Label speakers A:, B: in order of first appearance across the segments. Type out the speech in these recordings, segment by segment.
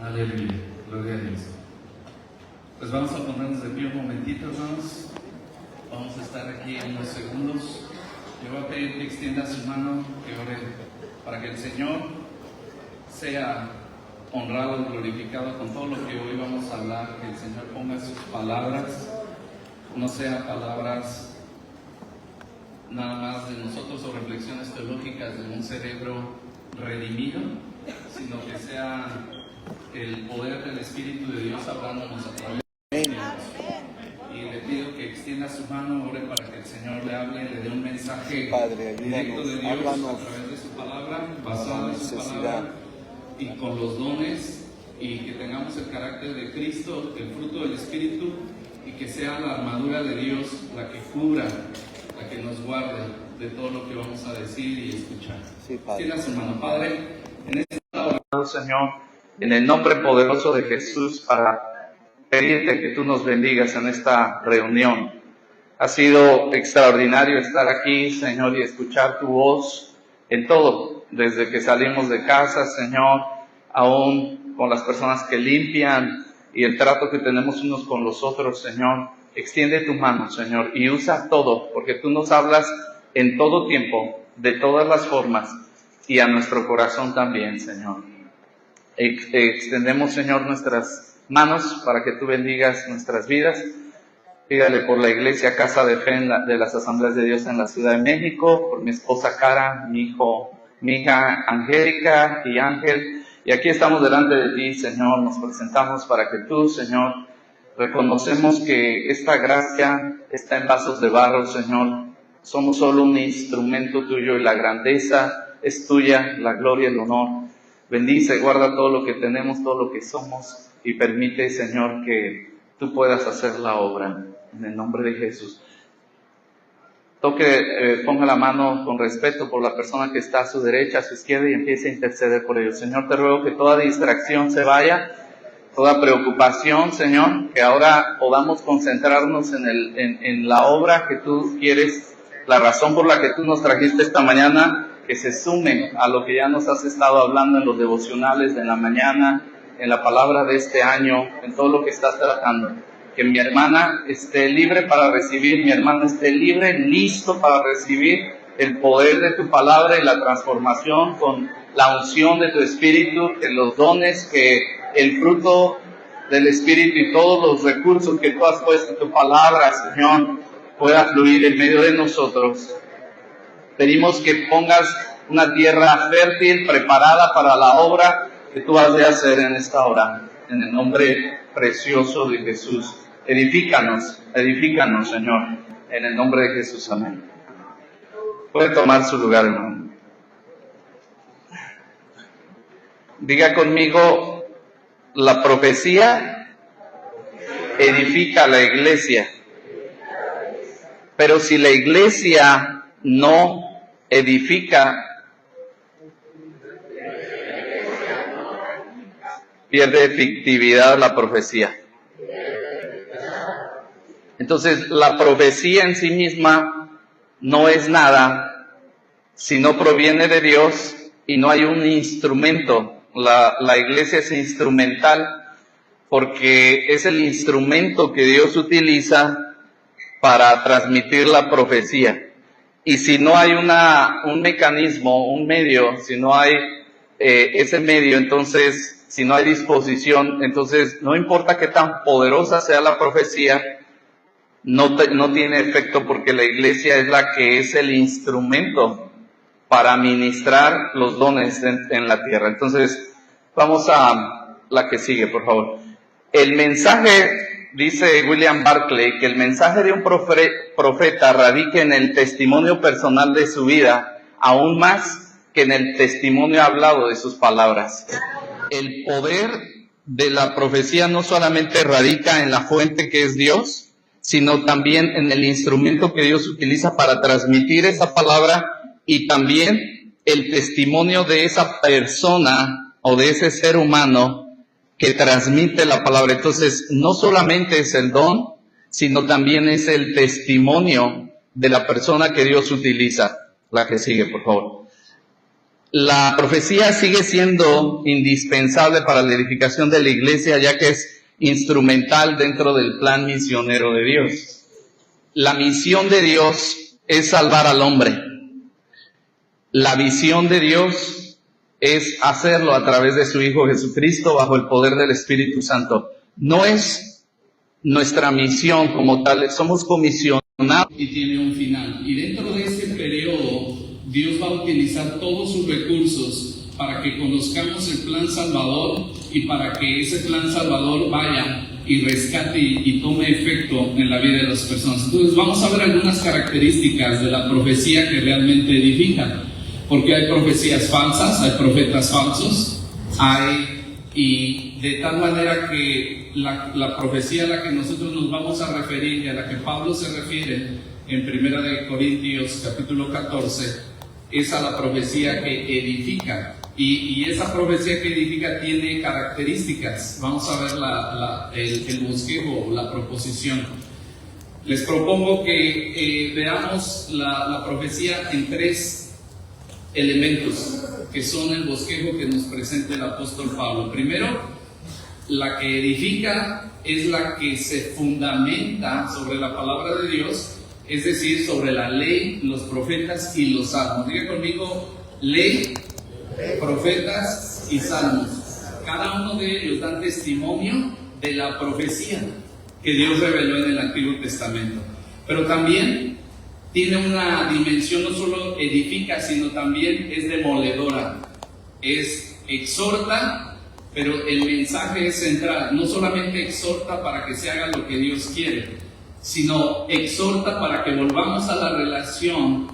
A: Aleluya, gloria a Dios. Pues vamos a ponernos de pie un momentito, hermanos. Vamos a estar aquí unos segundos. Yo voy a pedir que extienda su mano, que ore para que el Señor sea honrado y glorificado con todo lo que hoy vamos a hablar. Que el Señor ponga sus palabras, no sean palabras nada más de nosotros o reflexiones teológicas de un cerebro redimido, sino que sea el poder del Espíritu de Dios hablándonos a través de Dios. Y le pido que extienda su mano, ore para que el Señor le hable, le dé un mensaje directo de Dios a través de su palabra, basado en su palabra y con los dones, y que tengamos el carácter de Cristo, el fruto del Espíritu, y que sea la armadura de Dios la que cubra, la que nos guarde de todo lo que vamos a decir y escuchar. Extienda su mano, Padre, en esta hora, Señor, en el nombre poderoso de Jesús, para pedirte que tú nos bendigas en esta reunión. Ha sido extraordinario estar aquí, Señor, y escuchar tu voz en todo, desde que salimos de casa, Señor, aún con las personas que limpian y el trato que tenemos unos con los otros, Señor. Extiende tu mano, Señor, y usa todo, porque tú nos hablas en todo tiempo, de todas las formas, y a nuestro corazón también, Señor. Extendemos, Señor, nuestras manos para que tú bendigas nuestras vidas. Pídale por la iglesia Casa de Fe de las Asambleas de Dios en la Ciudad de México, por mi esposa Cara, mi hija Angélica y Ángel. Y aquí estamos delante de ti, Señor, nos presentamos para que tú, Señor, reconocemos que esta gracia está en vasos de barro, Señor. Somos solo un instrumento tuyo y la grandeza es tuya, la gloria y el honor. Bendice, guarda todo lo que tenemos, todo lo que somos, y permite, Señor, que tú puedas hacer la obra, en el nombre de Jesús. Ponga la mano con respeto por la persona que está a su derecha, a su izquierda, y empiece a interceder por ellos. Señor, te ruego que toda distracción se vaya, toda preocupación, Señor, que ahora podamos concentrarnos en la obra que tú quieres, la razón por la que tú nos trajiste esta mañana, que se sume a lo que ya nos has estado hablando en los devocionales de la mañana, en la palabra de este año, en todo lo que estás tratando. Que mi hermana esté libre para recibir, mi hermano esté libre, listo para recibir el poder de tu palabra y la transformación con la unción de tu Espíritu, que los dones, que el fruto del Espíritu y todos los recursos que tú has puesto en tu palabra, Señor, pueda fluir en medio de nosotros. Pedimos que pongas una tierra fértil, preparada para la obra que tú has de hacer en esta hora. En el nombre precioso de Jesús. Edifícanos, Señor. En el nombre de Jesús, amén. Puede tomar su lugar, hermano. Diga conmigo, la profecía edifica la iglesia. Pero si la iglesia no edifica, pierde efectividad la profecía. Entonces, la profecía en sí misma no es nada si no proviene de Dios y no hay un instrumento. La iglesia es instrumental porque es el instrumento que Dios utiliza para transmitir la profecía. Y si no hay un mecanismo, un medio, si no hay ese medio, entonces, si no hay disposición, entonces no importa qué tan poderosa sea la profecía, no tiene efecto, porque la iglesia es la que es el instrumento para ministrar los dones en la tierra. Entonces, vamos a la que sigue, por favor. El mensaje, dice William Barclay, que el mensaje de un profeta radica en el testimonio personal de su vida, aún más que en el testimonio hablado de sus palabras. El poder de la profecía no solamente radica en la fuente que es Dios, sino también en el instrumento que Dios utiliza para transmitir esa palabra, y también el testimonio de esa persona o de ese ser humano que transmite la palabra. Entonces, no solamente es el don, sino también es el testimonio de la persona que Dios utiliza. La que sigue, por favor.
B: La profecía sigue siendo indispensable para la edificación de la iglesia, ya que es instrumental dentro del plan misionero de Dios. La misión de Dios es salvar al hombre. La visión de Dios es hacerlo a través de su Hijo Jesucristo bajo el poder del Espíritu Santo. No es nuestra misión como tal, somos comisionados.
A: Y tiene un final. Y dentro de este periodo, Dios va a utilizar todos sus recursos para que conozcamos el plan salvador y para que ese plan salvador vaya y rescate y tome efecto en la vida de las personas. Entonces vamos a ver algunas características de la profecía que realmente edifican, porque hay profecías falsas, hay profetas falsos, y de tal manera que la profecía a la que nosotros nos vamos a referir y a la que Pablo se refiere en 1 Corintios capítulo 14 es a la profecía que edifica, y esa profecía que edifica tiene características. Vamos a ver el bosquejo, la proposición. Les propongo que veamos la profecía en 3 elementos que son el bosquejo que nos presenta el apóstol Pablo. Primero, la que edifica es la que se fundamenta sobre la palabra de Dios, es decir, sobre la ley, los profetas y los salmos. Diga conmigo: ley, profetas y salmos. Cada uno de ellos dan testimonio de la profecía que Dios reveló en el Antiguo Testamento. Pero también tiene una dimensión, no solo edifica, sino también es demoledora. Exhorta, pero el mensaje es central. No solamente exhorta para que se haga lo que Dios quiere, sino exhorta para que volvamos a la relación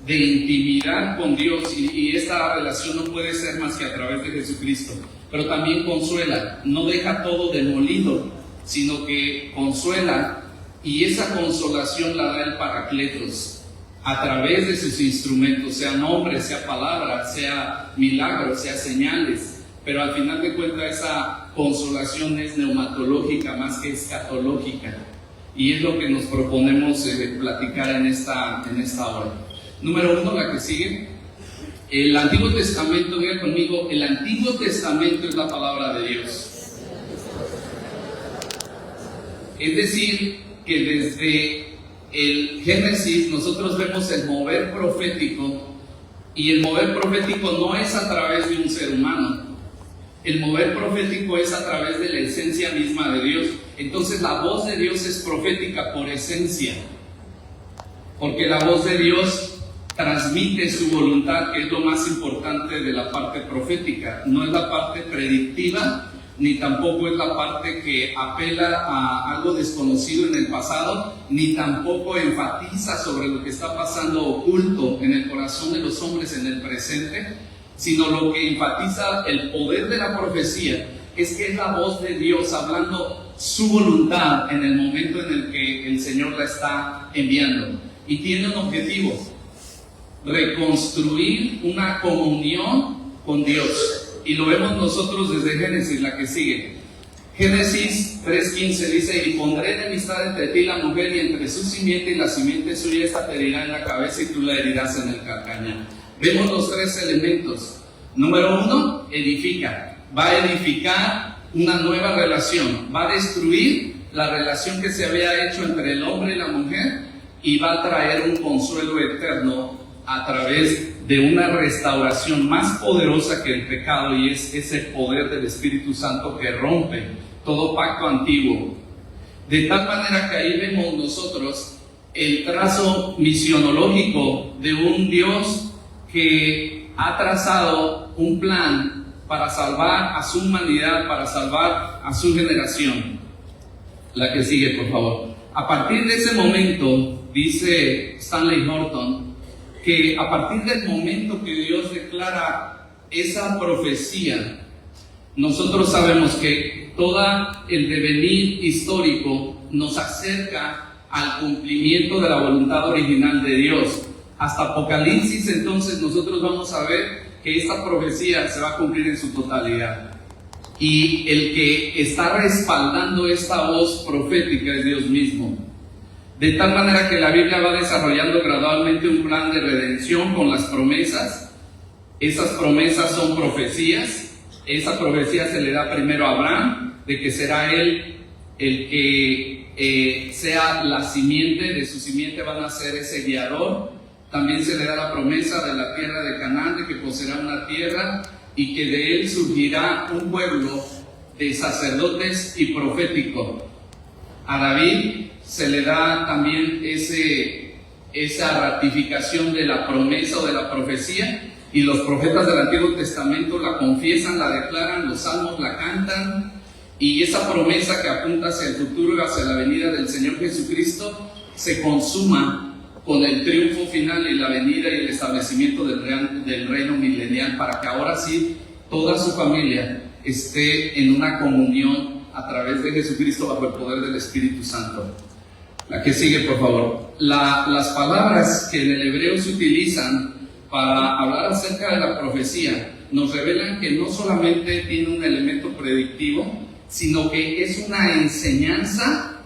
A: de intimidad con Dios, y esta relación no puede ser más que a través de Jesucristo. Pero también consuela, no deja todo demolido, sino que consuela, y esa consolación la da el Paracletos a través de sus instrumentos, sea nombre, sea palabra, sea milagros, sea señales. Pero al final de cuentas esa consolación es neumatológica más que escatológica, y es lo que nos proponemos platicar en esta hora. Número 1, la que sigue. El Antiguo Testamento, diga conmigo, el Antiguo Testamento es la palabra de Dios. Es decir, que desde el Génesis nosotros vemos el mover profético, y el mover profético no es a través de un ser humano. El mover profético es a través de la esencia misma de Dios. Entonces la voz de Dios es profética por esencia, porque la voz de Dios transmite su voluntad, que es lo más importante de la parte profética. No es la parte predictiva, ni tampoco es la parte que apela a algo desconocido en el pasado, ni tampoco enfatiza sobre lo que está pasando oculto en el corazón de los hombres en el presente, sino lo que enfatiza el poder de la profecía es que es la voz de Dios hablando su voluntad en el momento en el que el Señor la está enviando, y tiene un objetivo: reconstruir una comunión con Dios. Y lo vemos nosotros desde Génesis, la que sigue. Génesis 3:15 dice: y pondré enemistad entre ti y la mujer, y entre su simiente y la simiente suya, esta te herirá en la cabeza y tú la herirás en el calcañar. Vemos los 3 elementos. Número 1, edifica. Va a edificar una nueva relación. Va a destruir la relación que se había hecho entre el hombre y la mujer, y va a traer un consuelo eterno a través de una restauración más poderosa que el pecado, y es ese poder del Espíritu Santo que rompe todo pacto antiguo. De tal manera que ahí vemos nosotros el trazo misionológico de un Dios que ha trazado un plan para salvar a su humanidad, para salvar a su generación. La que sigue, por favor. A partir de ese momento, dice Stanley Horton, que a partir del momento que Dios declara esa profecía, nosotros sabemos que todo el devenir histórico nos acerca al cumplimiento de la voluntad original de Dios. Hasta Apocalipsis, entonces, nosotros vamos a ver que esta profecía se va a cumplir en su totalidad. Y el que está respaldando esta voz profética es Dios mismo. De tal manera que la Biblia va desarrollando gradualmente un plan de redención con las promesas Esas promesas son profecías. Esa profecía se le da primero a Abraham, de que será él el que sea la simiente, de su simiente van a ser ese guiador. También se le da la promesa de la tierra de Canaán, de que poseerá una tierra y que de él surgirá un pueblo de sacerdotes y profético. A David se le da también esa ratificación de la promesa o de la profecía, y los profetas del Antiguo Testamento la confiesan, la declaran, los salmos la cantan, y esa promesa que apunta hacia el futuro y hacia la venida del Señor Jesucristo se consuma con el triunfo final y la venida y el establecimiento del reino milenial, para que ahora sí toda su familia esté en una comunión a través de Jesucristo bajo el poder del Espíritu Santo. La que sigue, por favor. Las palabras que en el hebreo se utilizan para hablar acerca de la profecía nos revelan que no solamente tiene un elemento predictivo, sino que es una enseñanza,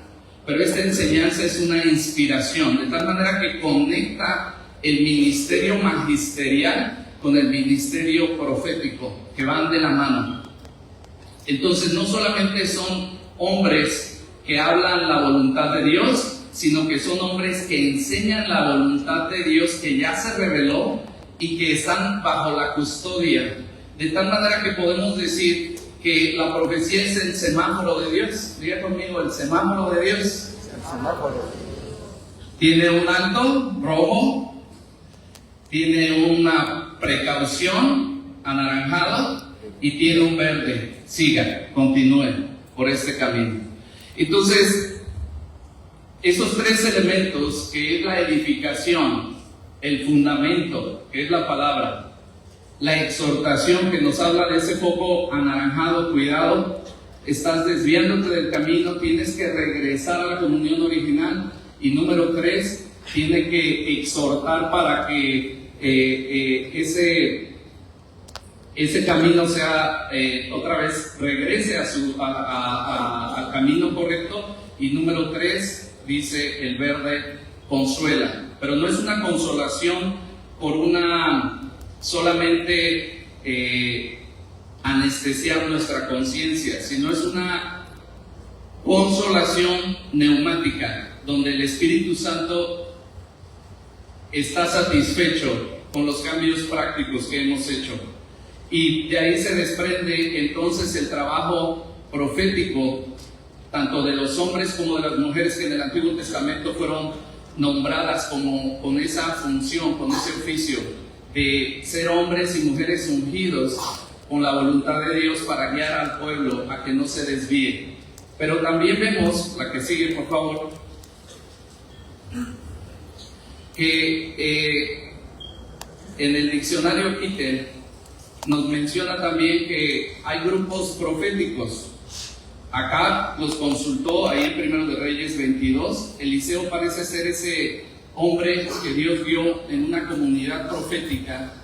A: pero esta enseñanza es una inspiración, de tal manera que conecta el ministerio magisterial con el ministerio profético, que van de la mano. Entonces no solamente son hombres que hablan la voluntad de Dios, sino que son hombres que enseñan la voluntad de Dios que ya se reveló y que están bajo la custodia, de tal manera que podemos decir que la profecía es el semáforo de Dios. Diga conmigo, el semáforo de Dios.
C: El semáforo.
A: Tiene un alto, rojo, tiene una precaución, anaranjado, y tiene un verde. Siga, continúe por este camino. Entonces, esos tres elementos, que es la edificación, el fundamento, que es la palabra, la exhortación, que nos habla de ese foco anaranjado, cuidado, estás desviándote del camino, tienes que regresar a la comunión original. Y número 3, tiene que exhortar para que ese camino sea, otra vez, regrese al camino correcto. Y número 3, dice el verde, consuela. Pero no es una consolación por solamente anestesiar nuestra conciencia, sino es una consolación neumática, donde el Espíritu Santo está satisfecho con los cambios prácticos que hemos hecho. Y de ahí se desprende entonces el trabajo profético, tanto de los hombres como de las mujeres que en el Antiguo Testamento fueron nombradas como con esa función, con ese oficio de ser hombres y mujeres ungidos con la voluntad de Dios para guiar al pueblo a que no se desvíe. Pero también vemos, la que sigue por favor, que en el diccionario Kittel nos menciona también que hay grupos proféticos. Acá los consultó ahí en 1 de Reyes 22. Eliseo parece ser ese hombre que Dios vio en una comunidad profética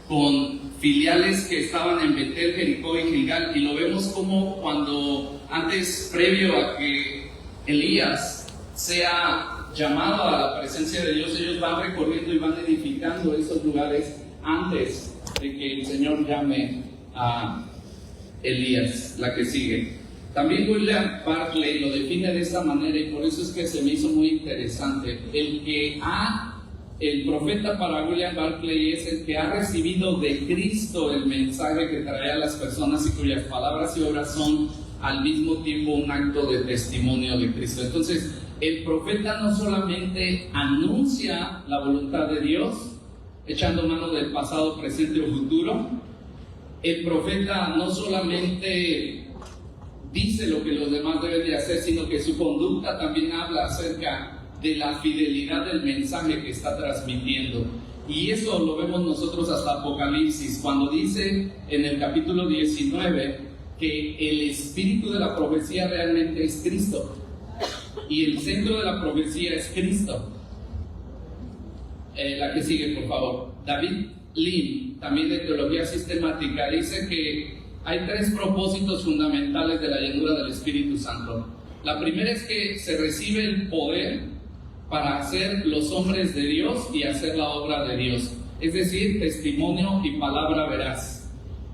A: con filiales que estaban en Betel, Jericó y Gilgal, y lo vemos como cuando antes, previo a que Elías sea llamado a la presencia de Dios, ellos van recorriendo y van edificando esos lugares antes de que el Señor llame a Elías. La que sigue. También William Barclay lo define de esta manera, y por eso es que se me hizo muy interesante. El profeta para William Barclay es el que ha recibido de Cristo el mensaje que trae a las personas y cuyas palabras y obras son al mismo tiempo un acto de testimonio de Cristo. Entonces, el profeta no solamente anuncia la voluntad de Dios, echando mano del pasado, presente o futuro. El profeta no solamente dice lo que los demás deben de hacer, sino que su conducta también habla acerca de la fidelidad del mensaje que está transmitiendo. Y eso lo vemos nosotros hasta Apocalipsis, cuando dice en el capítulo 19 que el espíritu de la profecía realmente es Cristo, y el centro de la profecía es Cristo. La que sigue, por favor. David Lim, también de Teología Sistemática, dice que hay 3 propósitos fundamentales de la llenura del Espíritu Santo. La primera es que se recibe el poder para hacer los hombres de Dios y hacer la obra de Dios. es decir, testimonio y palabra veraz.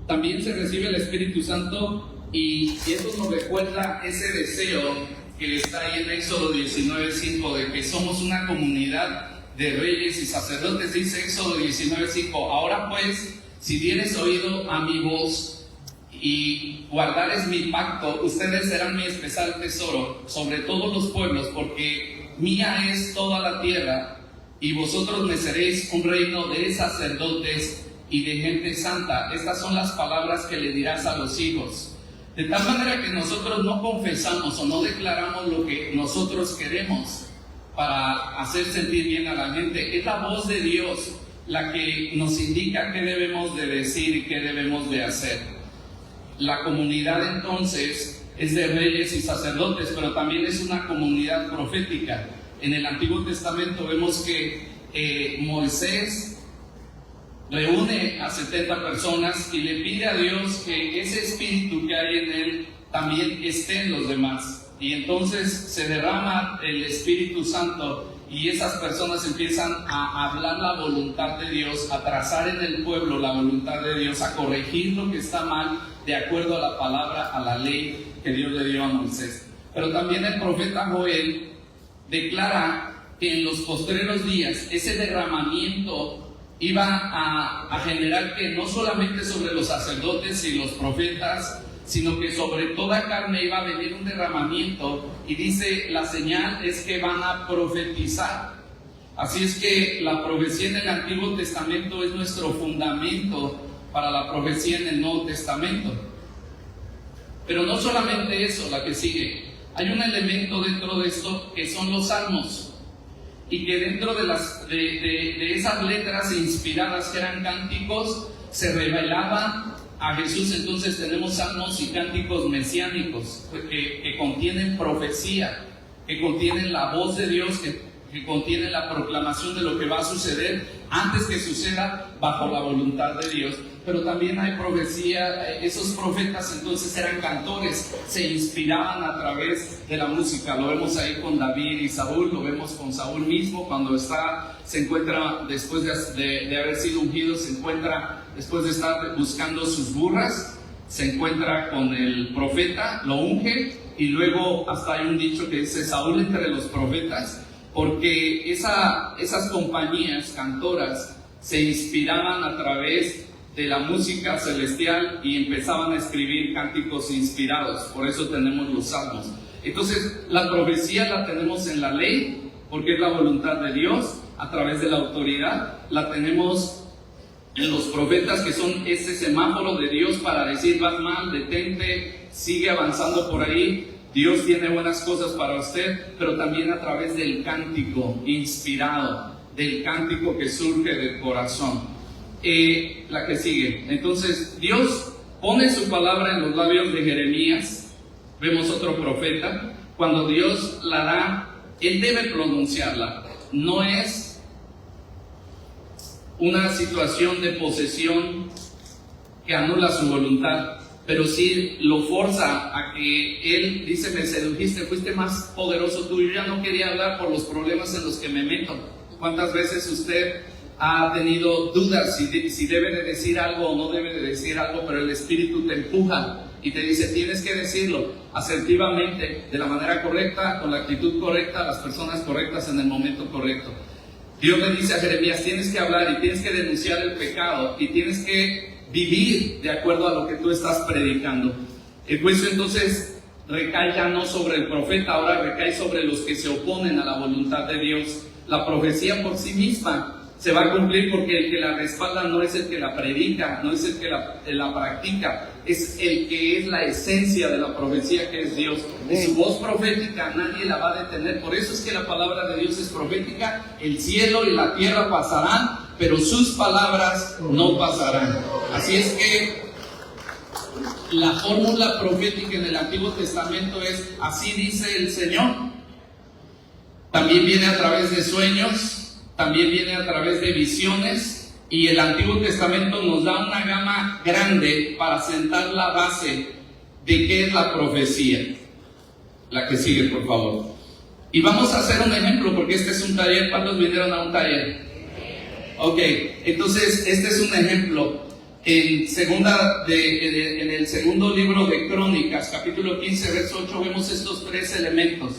A: También se recibe el Espíritu Santo y eso nos recuerda ese deseo que está ahí en Éxodo 19:5 de que somos una comunidad de reyes y sacerdotes. Dice Éxodo 19:5: ahora pues, si dieres oído a mi voz y guardares mi pacto, ustedes serán mi especial tesoro sobre todos los pueblos, porque mía es toda la tierra, y vosotros me seréis un reino de sacerdotes y de gente santa. Estas son las palabras que le dirás a los hijos. De tal manera que nosotros no confesamos o no declaramos lo que nosotros queremos para hacer sentir bien a la gente. Es la voz de Dios la que nos indica qué debemos de decir y qué debemos de hacer. La comunidad entonces es de reyes y sacerdotes, pero también es una comunidad profética. En el Antiguo Testamento vemos que Moisés reúne a 70 personas y le pide a Dios que ese espíritu que hay en él también esté en los demás. Y entonces se derrama el Espíritu Santo y esas personas empiezan a hablar la voluntad de Dios, a trazar en el pueblo la voluntad de Dios, a corregir lo que está mal de acuerdo a la palabra, a la ley que Dios le dio a Moisés. Pero también el profeta Joel declara que en los postreros días ese derramamiento iba a generar que no solamente sobre los sacerdotes y los profetas, sino que sobre toda carne iba a venir un derramamiento, y dice, la señal es que van a profetizar. Así es que la profecía en el Antiguo Testamento es nuestro fundamento para la profecía en el Nuevo Testamento. Pero no solamente eso, la que sigue. Hay un elemento dentro de esto que son los salmos, y que dentro de esas letras inspiradas que eran cánticos se revelaban a Jesús. Entonces tenemos salmos y cánticos mesiánicos que contienen profecía, que contienen la voz de Dios, que contienen la proclamación de lo que va a suceder antes que suceda bajo la voluntad de Dios. Pero también hay profecía. Esos profetas entonces eran cantores, se inspiraban a través de la música. Lo vemos ahí con David y Saúl, lo vemos con Saúl mismo cuando se encuentra después de haber sido ungido, se encuentra después de estar buscando sus burras, se encuentra con el profeta, lo unge, y luego hasta hay un dicho que dice Saúl entre los profetas, porque esas compañías cantoras se inspiraban a través de la música celestial y empezaban a escribir cánticos inspirados. Por eso tenemos los salmos. Entonces la profecía la tenemos en la ley, porque es la voluntad de Dios a través de la autoridad. La tenemos en los profetas, que son ese semáforo de Dios para decir: vas mal, detente, sigue avanzando por ahí, Dios tiene buenas cosas para usted. Pero también a través del cántico inspirado, del cántico que surge del corazón. La que sigue. Entonces Dios pone su palabra en los labios de Jeremías. Vemos otro profeta. Cuando Dios la da, él debe pronunciarla. No es una situación de posesión que anula su voluntad, pero sí lo forza a que él dice: me sedujiste, fuiste más poderoso tú. Yo ya no quería hablar por los problemas en los que me meto. ¿Cuántas veces usted ha tenido dudas si debe de decir algo o no debe de decir algo, pero el Espíritu te empuja y te dice: tienes que decirlo asertivamente, de la manera correcta, con la actitud correcta, a las personas correctas, en el momento correcto? Dios le dice a Jeremías: tienes que hablar y tienes que denunciar el pecado y tienes que vivir de acuerdo a lo que tú estás predicando. El juicio entonces recae ya no sobre el profeta, ahora recae sobre los que se oponen a la voluntad de Dios. La profecía por sí misma se va a cumplir, porque el que la respalda no es el que la predica, no es el que la practica, es el que es la esencia de la profecía, que es Dios. Y su voz profética nadie la va a detener. Por eso es que la palabra de Dios es profética. El cielo y la tierra pasarán, pero sus palabras no pasarán. Así es que la fórmula profética en el Antiguo Testamento es: así dice el Señor. También viene a través de sueños, también viene a través de visiones, y el Antiguo Testamento nos da una gama grande para sentar la base de qué es la profecía. La que sigue, por favor. Y vamos a hacer un ejemplo, porque este es un taller. ¿Cuántos vinieron a un taller? Ok, entonces este es un ejemplo. En el segundo libro de Crónicas, capítulo 15, verso 8, vemos estos tres elementos: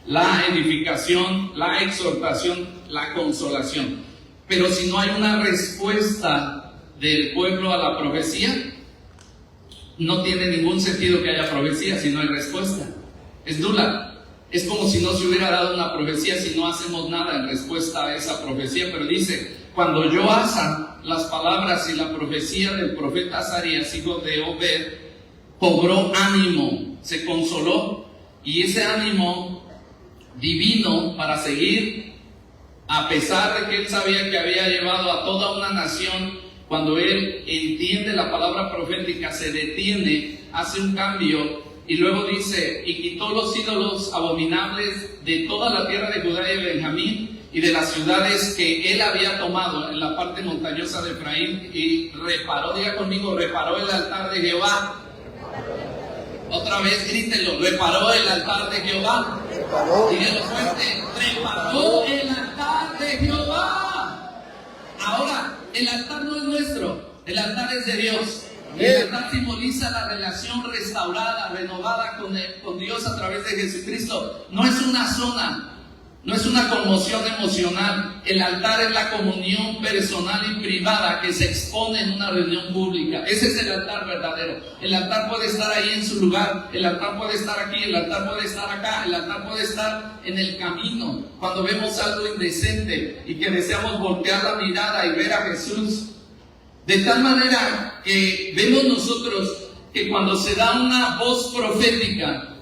A: la edificación, la exhortación, la consolación. Pero si no hay una respuesta del pueblo a la profecía, no tiene ningún sentido que haya profecía si no hay respuesta. Es nula. Es como si no se hubiera dado una profecía si no hacemos nada en respuesta a esa profecía. Pero dice: cuando oyó Asa las palabras y la profecía del profeta Azarías, hijo de Obed, cobró ánimo, se consoló, y ese ánimo divino para seguir, a pesar de que él sabía que había llevado a toda una nación, cuando él entiende la palabra profética, se detiene, hace un cambio, y luego dice: y quitó los ídolos abominables de toda la tierra de Judá y de Benjamín y de las ciudades que él había tomado en la parte montañosa de Efraín, y reparó, diga conmigo, reparó el altar de Jehová. Otra vez grítelo: reparó el altar de Jehová. Díganlo fuerte: reparó el altar de Jehová. Ahora, el altar no es nuestro, el altar es de Dios. El altar simboliza la relación restaurada, renovada con Dios a través de Jesucristo. No es una zona, no es una conmoción emocional. El altar es la comunión personal y privada que se expone en una reunión pública. Ese es el altar verdadero. El altar puede estar ahí en su lugar, el altar puede estar aquí, el altar puede estar acá, el altar puede estar en el camino. Cuando vemos algo indecente y que deseamos voltear la mirada y ver a Jesús, de tal manera que vemos nosotros que cuando se da una voz profética,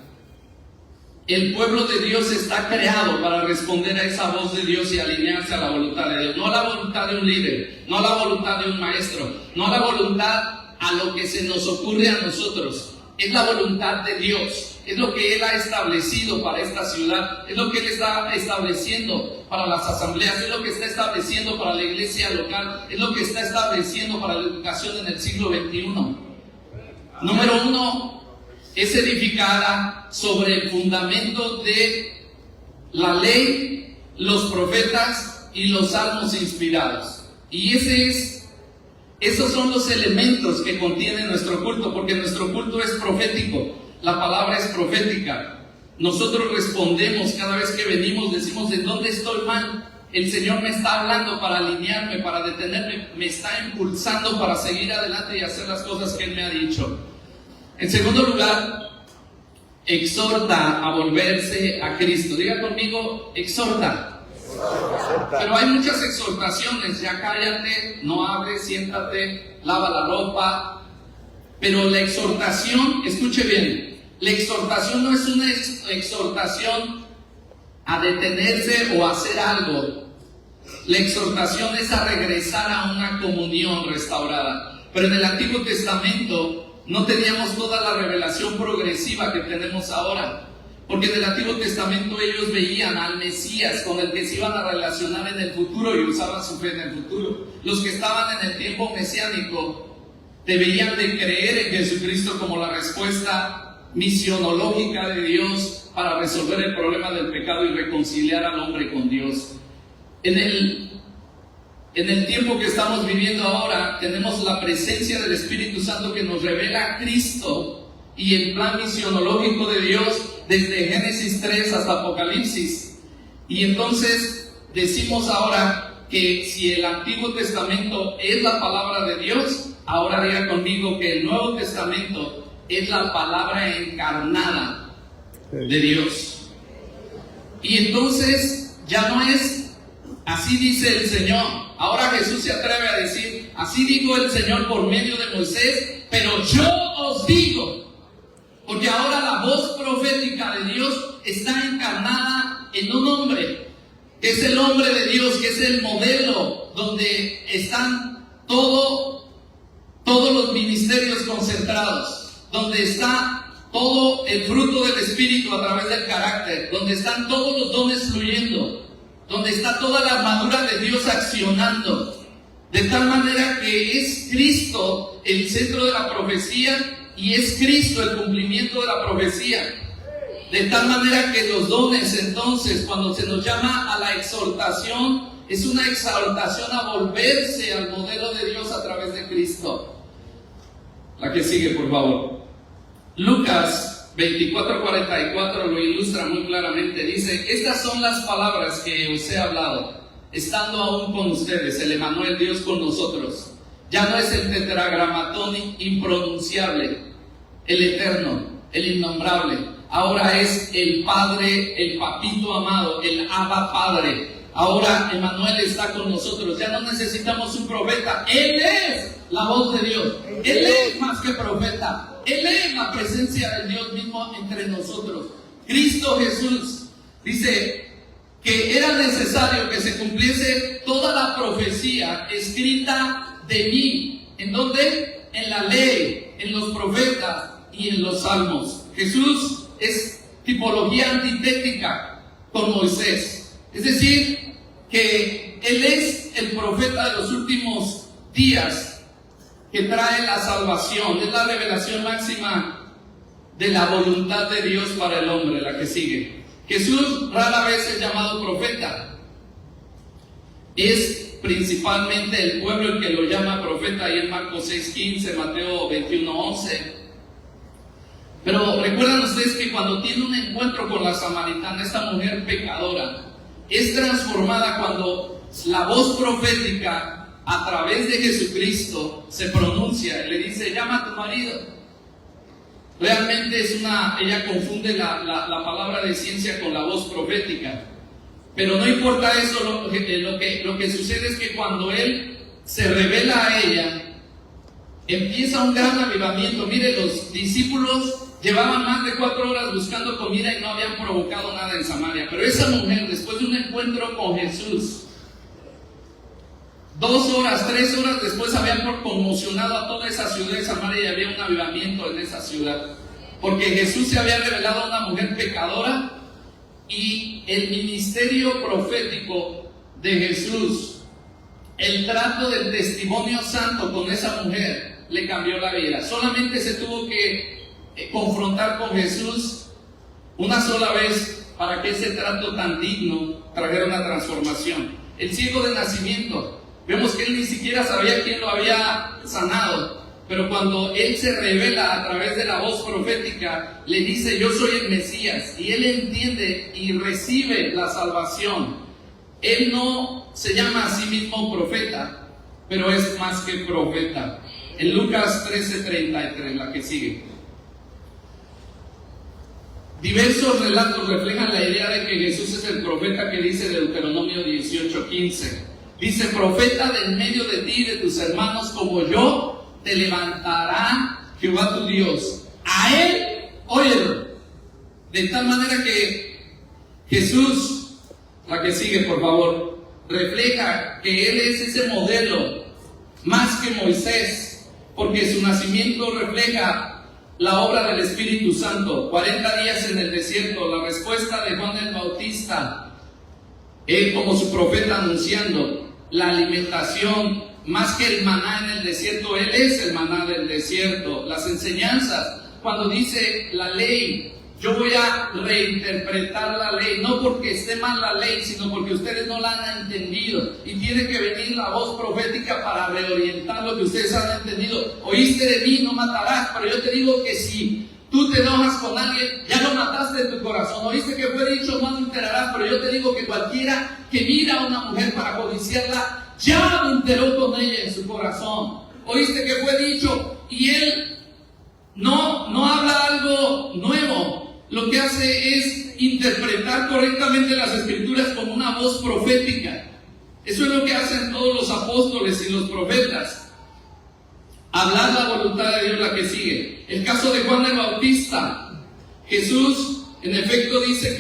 A: el pueblo de Dios está creado para responder a esa voz de Dios y alinearse a la voluntad de Dios. No a la voluntad de un líder, no a la voluntad de un maestro, no a la voluntad a lo que se nos ocurre a nosotros. Es la voluntad de Dios, es lo que Él ha establecido para esta ciudad, es lo que Él está estableciendo para las asambleas, es lo que está estableciendo para la iglesia local, es lo que está estableciendo para la educación en el siglo XXI. Número uno, es edificada sobre el fundamento de la ley, los profetas y los salmos inspirados. Y esos son los elementos que contiene nuestro culto, porque nuestro culto es profético, la palabra es profética. Nosotros respondemos cada vez que venimos, decimos: ¿en dónde estoy mal? El Señor me está hablando para alinearme, para detenerme, me está impulsando para seguir adelante y hacer las cosas que Él me ha dicho. En segundo lugar, exhorta a volverse a Cristo. Diga conmigo: exhorta. Pero hay muchas exhortaciones: ya cállate, no hables, siéntate, lava la ropa. Pero la exhortación, escuche bien, la exhortación no es una exhortación a detenerse o a hacer algo. La exhortación es a regresar a una comunión restaurada. Pero en el Antiguo Testamento no teníamos toda la revelación progresiva que tenemos ahora, porque en el Antiguo Testamento ellos veían al Mesías con el que se iban a relacionar en el futuro y usaban su fe en el futuro. Los que estaban en el tiempo mesiánico deberían de creer en Jesucristo como la respuesta misionológica de Dios para resolver el problema del pecado y reconciliar al hombre con Dios. En el tiempo que estamos viviendo ahora, tenemos la presencia del Espíritu Santo que nos revela a Cristo y el plan misionológico de Dios desde Génesis 3 hasta Apocalipsis. Y entonces decimos ahora que si el Antiguo Testamento es la palabra de Dios, ahora diga conmigo que el Nuevo Testamento es la palabra encarnada de Dios. Y entonces ya no es así dice el Señor. Ahora Jesús se atreve a decir: así dijo el Señor por medio de Moisés, pero yo os digo. Porque ahora la voz profética de Dios está encarnada en un hombre, que es el hombre de Dios, que es el modelo donde están todos los ministerios concentrados, donde está todo el fruto del Espíritu a través del carácter, donde están todos los dones fluyendo, donde está toda la armadura de Dios accionando, de tal manera que es Cristo el centro de la profecía y es Cristo el cumplimiento de la profecía. De tal manera que los dones, entonces, cuando se nos llama a la exhortación es una exaltación a volverse al modelo de Dios a través de Cristo. La que sigue, por favor. Lucas 24:44 lo ilustra muy claramente. Dice: estas son las palabras que os he hablado, estando aún con ustedes, el Emmanuel, Dios con nosotros. Ya no es el tetragramatón impronunciable, el eterno, el innombrable. Ahora es el Padre, el Papito amado, el Abba Padre. Ahora Emmanuel está con nosotros. Ya no necesitamos un profeta. Él es la voz de Dios. Él es más que profeta. Él es la presencia de Dios mismo entre nosotros. Cristo Jesús dice que era necesario que se cumpliese toda la profecía escrita de mí. ¿En dónde? En la ley, en los profetas y en los salmos. Jesús es tipología antitética con Moisés. Es decir, que Él es el profeta de los últimos días que trae la salvación. Es la revelación máxima de la voluntad de Dios para el hombre, la que sigue. Jesús rara vez es llamado profeta. Es principalmente el pueblo el que lo llama profeta, ahí en Marcos 6:15, Mateo 21:11. Pero recuerdan ustedes que cuando tiene un encuentro con la samaritana, esta mujer pecadora, es transformada cuando la voz profética a través de Jesucristo se pronuncia y le dice: llama a tu marido. Realmente ella confunde la palabra de ciencia con la voz profética. Pero no importa eso, lo que sucede es que cuando Él se revela a ella, empieza un gran avivamiento. Mire, los discípulos llevaban más de 4 horas buscando comida y no habían provocado nada en Samaria. Pero esa mujer, después de un encuentro con Jesús, 2 horas, 3 horas después, habían conmocionado a toda esa ciudad de Samaria y había un avivamiento en esa ciudad. Porque Jesús se había revelado a una mujer pecadora y el ministerio profético de Jesús, el trato del testimonio santo con esa mujer, le cambió la vida. Solamente se tuvo que confrontar con Jesús una sola vez para que ese trato tan digno trajera una transformación. El ciego de nacimiento, vemos que él ni siquiera sabía quién lo había sanado, pero cuando él se revela a través de la voz profética, le dice: yo soy el Mesías, y él entiende y recibe la salvación. Él no se llama a sí mismo profeta, pero es más que profeta. En Lucas 13:33, la que sigue. Diversos relatos reflejan la idea de que Jesús es el profeta que dice Deuteronomio 18:15. Dice: profeta de en medio de ti y de tus hermanos como yo, te levantará Jehová tu Dios. A Él, óyelo. De tal manera que Jesús, la que sigue por favor, refleja que Él es ese modelo más que Moisés, porque su nacimiento refleja la obra del Espíritu Santo. 40 días en el desierto, la respuesta de Juan el Bautista, él como su profeta anunciando la alimentación, más que el maná en el desierto, Él es el maná del desierto. Las enseñanzas, cuando dice la ley, yo voy a reinterpretar la ley, no porque esté mal la ley, sino porque ustedes no la han entendido, y tiene que venir la voz profética para reorientar lo que ustedes han entendido. Oíste de mí, no matarás, pero yo te digo que si tú te enojas con alguien, ya lo mataste en tu corazón. Oíste que fue dicho: no adulterarás, pero yo te digo que cualquiera que mira a una mujer para codiciarla, ya adulteró con ella en su corazón. Oíste que fue dicho, y él no habla algo nuevo. Lo que hace es interpretar correctamente las escrituras como una voz profética. Eso es lo que hacen todos los apóstoles y los profetas. Hablar la voluntad de Dios, la que sigue. El caso de Juan el Bautista. Jesús, en efecto, dice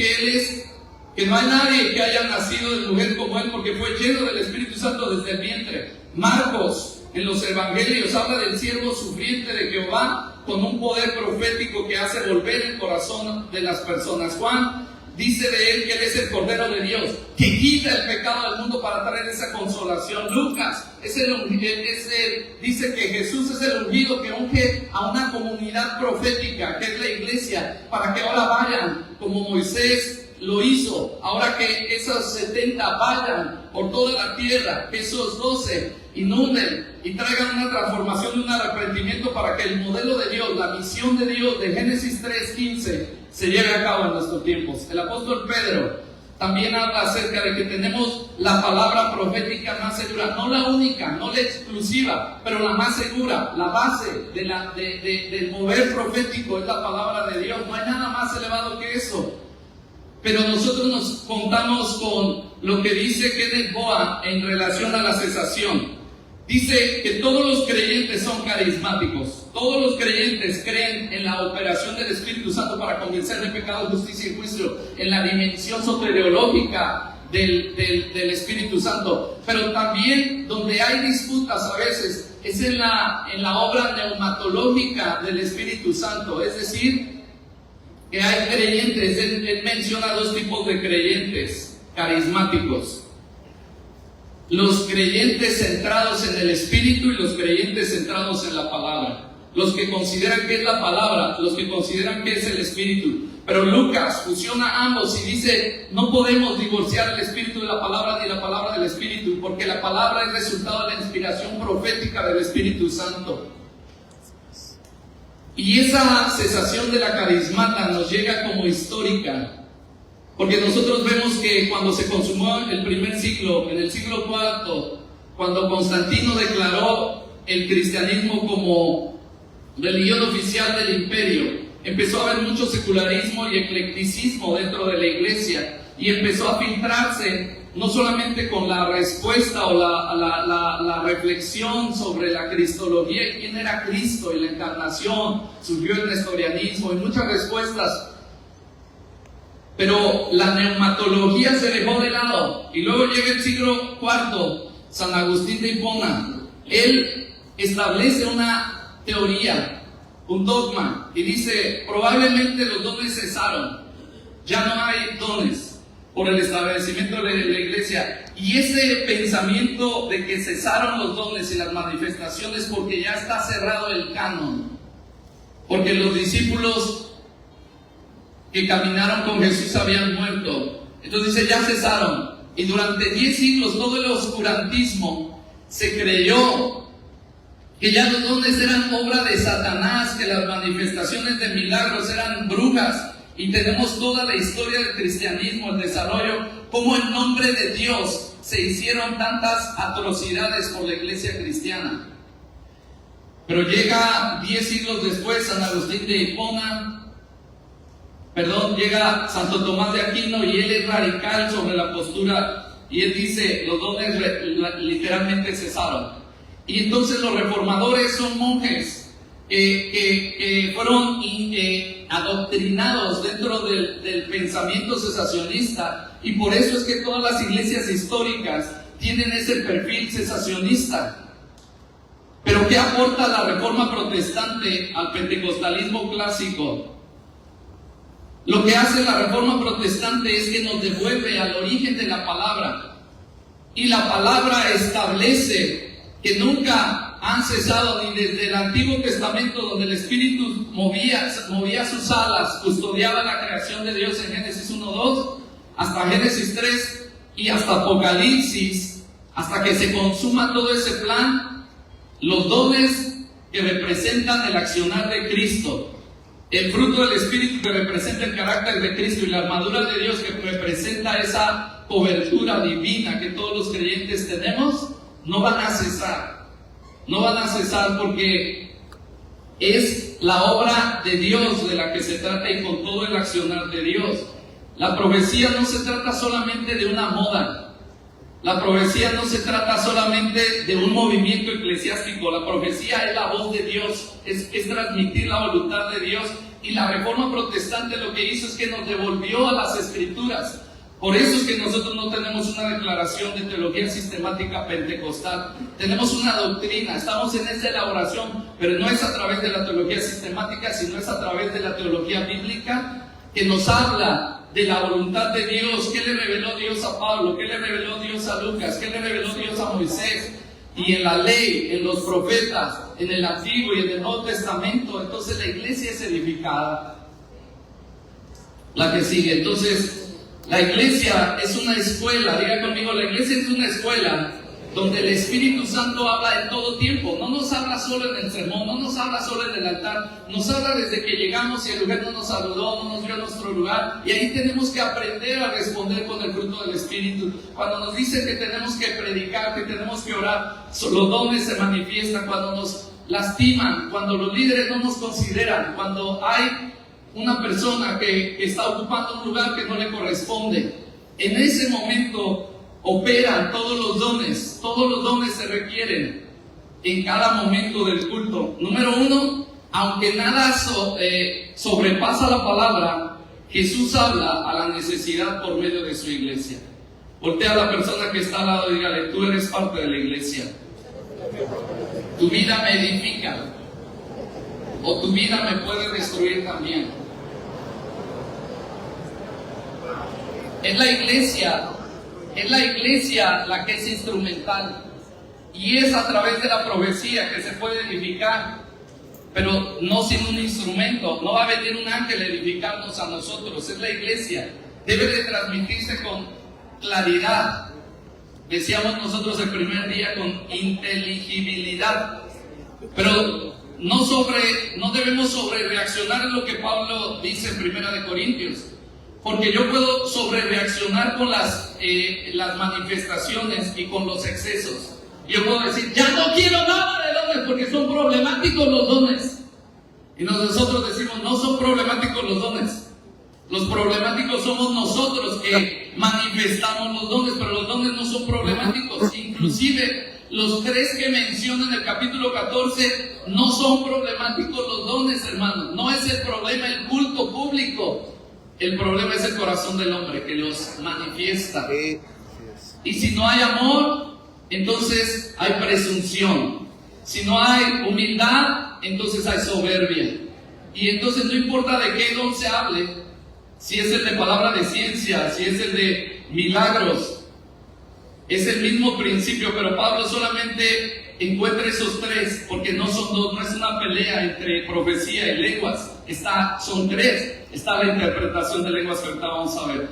A: que no hay nadie que haya nacido de mujer como Él, porque fue lleno del Espíritu Santo desde el vientre. Marcos, en los evangelios, habla del siervo sufriente de Jehová, con un poder profético que hace volver el corazón de las personas. Juan dice de Él que Él es el Cordero de Dios, que quita el pecado del mundo para traer esa consolación. Lucas dice que Jesús es el ungido que unge a una comunidad profética, que es la iglesia, para que ahora vayan como Moisés lo hizo. Ahora que esos 70 vayan por toda la tierra, que esos 12 inunden y traigan una transformación y un arrepentimiento para que el modelo de Dios, la misión de Dios de Génesis 3:15 se lleve a cabo en nuestros tiempos. El apóstol Pedro también habla acerca de que tenemos la palabra profética más segura, no la única, no la exclusiva, pero la más segura. La base del mover profético es la palabra de Dios. No hay nada más elevado que eso. Pero nosotros nos contamos con lo que dice Kenneth Boa en relación a la cesación. Dice que todos los creyentes son carismáticos. Todos los creyentes creen en la operación del Espíritu Santo para convencer de pecado, justicia y juicio, en la dimensión soteriológica del Espíritu Santo. Pero también donde hay disputas a veces es en la obra neumatológica del Espíritu Santo. Es decir, que hay creyentes, él menciona dos tipos de creyentes carismáticos: los creyentes centrados en el Espíritu y los creyentes centrados en la palabra. Los que consideran que es la palabra, los que consideran que es el Espíritu. Pero Lucas fusiona ambos y dice: no podemos divorciar el Espíritu de la palabra ni la palabra del Espíritu, porque la palabra es resultado de la inspiración profética del Espíritu Santo. Y esa cesación de la carismata nos llega como histórica, porque nosotros vemos que cuando se consumó el primer siglo, en el siglo IV, cuando Constantino declaró el cristianismo como religión oficial del imperio, empezó a haber mucho secularismo y eclecticismo dentro de la iglesia, y empezó a filtrarse no solamente con la respuesta o la reflexión sobre la cristología y quién era Cristo y la encarnación, surgió el nestorianismo y muchas respuestas. Pero la neumatología se dejó de lado, y luego llega el siglo IV, San Agustín de Hipona. Él establece una teoría, un dogma, y dice: probablemente los dones cesaron, ya no hay dones por el establecimiento de la iglesia. Y ese pensamiento de que cesaron los dones y las manifestaciones porque ya está cerrado el canon, porque los discípulos que caminaron con Jesús habían muerto. Entonces dice: ya cesaron. Y durante 10 siglos todo el oscurantismo se creyó que ya los dones eran obra de Satanás, que las manifestaciones de milagros eran brujas. Y tenemos toda la historia del cristianismo, el desarrollo, cómo en nombre de Dios se hicieron tantas atrocidades por la iglesia cristiana. Pero llega 10 siglos después San Agustín de Hipona, llega Santo Tomás de Aquino, y él es radical sobre la postura, y él dice: los dones literalmente cesaron. Y entonces los reformadores son monjes que fueron adoctrinados dentro del pensamiento cesacionista, y por eso es que todas las iglesias históricas tienen ese perfil cesacionista. Pero ¿qué aporta la reforma protestante al pentecostalismo clásico? Lo que hace la reforma protestante es que nos devuelve al origen de la palabra, y la palabra establece que nunca han cesado, ni desde el Antiguo Testamento, donde el Espíritu movía sus alas, custodiaba la creación de Dios en Génesis 1:2, hasta Génesis 3 y hasta Apocalipsis, hasta que se consuma todo ese plan. Los dones que representan el accionar de Cristo, el fruto del Espíritu que representa el carácter de Cristo, y la armadura de Dios que representa esa cobertura divina que todos los creyentes tenemos, no van a cesar. No van a cesar, porque es la obra de Dios de la que se trata, y con todo el accionar de Dios. La profecía no se trata solamente de una moda. La profecía no se trata solamente de un movimiento eclesiástico. La profecía es la voz de Dios, es transmitir la voluntad de Dios. Y la reforma protestante lo que hizo es que nos devolvió a las Escrituras. Por eso es que nosotros no tenemos una declaración de teología sistemática pentecostal. Tenemos una doctrina, estamos en esa elaboración, pero no es a través de la teología sistemática, sino es a través de la teología bíblica, que nos habla de la voluntad de Dios. ¿Qué le reveló Dios a Pablo? ¿Qué le reveló Dios a Lucas? ¿Qué le reveló Dios a Moisés? Y en la ley, en los profetas, en el Antiguo y en el Nuevo Testamento. Entonces la iglesia es edificada. La que sigue. Entonces, La iglesia es una escuela, diga conmigo, la iglesia es una escuela donde el Espíritu Santo habla en todo tiempo. No nos habla solo en el sermón, no nos habla solo en el altar, nos habla desde que llegamos y el lugar no nos saludó, no nos vio a nuestro lugar, y ahí tenemos que aprender a responder con el fruto del Espíritu. Cuando nos dicen que tenemos que predicar, que tenemos que orar, los dones se manifiestan. Cuando nos lastiman, cuando los líderes no nos consideran, cuando hay una persona que está ocupando un lugar que no le corresponde, en ese momento operan todos los dones se requieren en cada momento del culto. Número uno, aunque nada sobrepasa la palabra, Jesús habla a la necesidad por medio de su iglesia. Voltea a la persona que está al lado y dígale: tú eres parte de la iglesia. Tu vida me edifica, o tu vida me puede destruir también. Es la iglesia la que es instrumental, y es a través de la profecía que se puede edificar, pero no sin un instrumento. No va a venir un ángel a edificarnos a nosotros. Es la iglesia, debe de transmitirse con claridad. Decíamos nosotros el primer día, con inteligibilidad, pero no debemos sobrereaccionar en lo que Pablo dice en 1 Corintios. Porque yo puedo sobrereaccionar con las manifestaciones y con los excesos. Yo puedo decir: ya no quiero nada de dones porque son problemáticos los dones. Y nosotros decimos: no son problemáticos los dones. Los problemáticos somos nosotros que manifestamos los dones, pero los dones no son problemáticos. Inclusive los 3 que menciona en el capítulo 14 no son problemáticos los dones, hermanos. No es el problema el culto público. El problema es el corazón del hombre que los manifiesta. Y si no hay amor, entonces hay presunción. Si no hay humildad, entonces hay soberbia. Y entonces no importa de qué don se hable, si es el de palabra de ciencia, si es el de milagros, es el mismo principio, pero Pablo solamente encuentra esos 3, porque no son 2, no es una pelea entre profecía y lenguas. Son 3. Está la interpretación de lenguas que ahorita vamos a ver.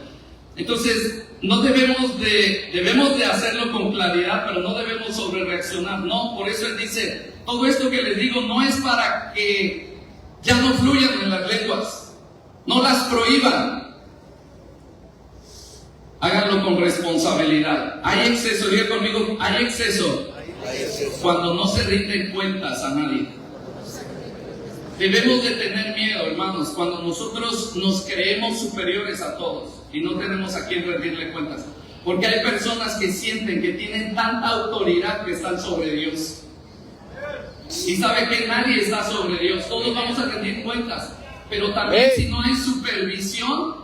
A: Entonces, debemos de hacerlo con claridad, pero no debemos sobrereaccionar. No, por eso él dice: todo esto que les digo no es para que ya no fluyan en las lenguas, no las prohíban. Háganlo con responsabilidad. Hay exceso, diga conmigo: hay exceso cuando no se rinden cuentas a nadie. Debemos de tener miedo, hermanos, cuando nosotros nos creemos superiores a todos y no tenemos a quien rendirle cuentas. Porque hay personas que sienten que tienen tanta autoridad que están sobre Dios. Y sabe que nadie está sobre Dios, todos vamos a rendir cuentas. Pero también si no hay supervisión,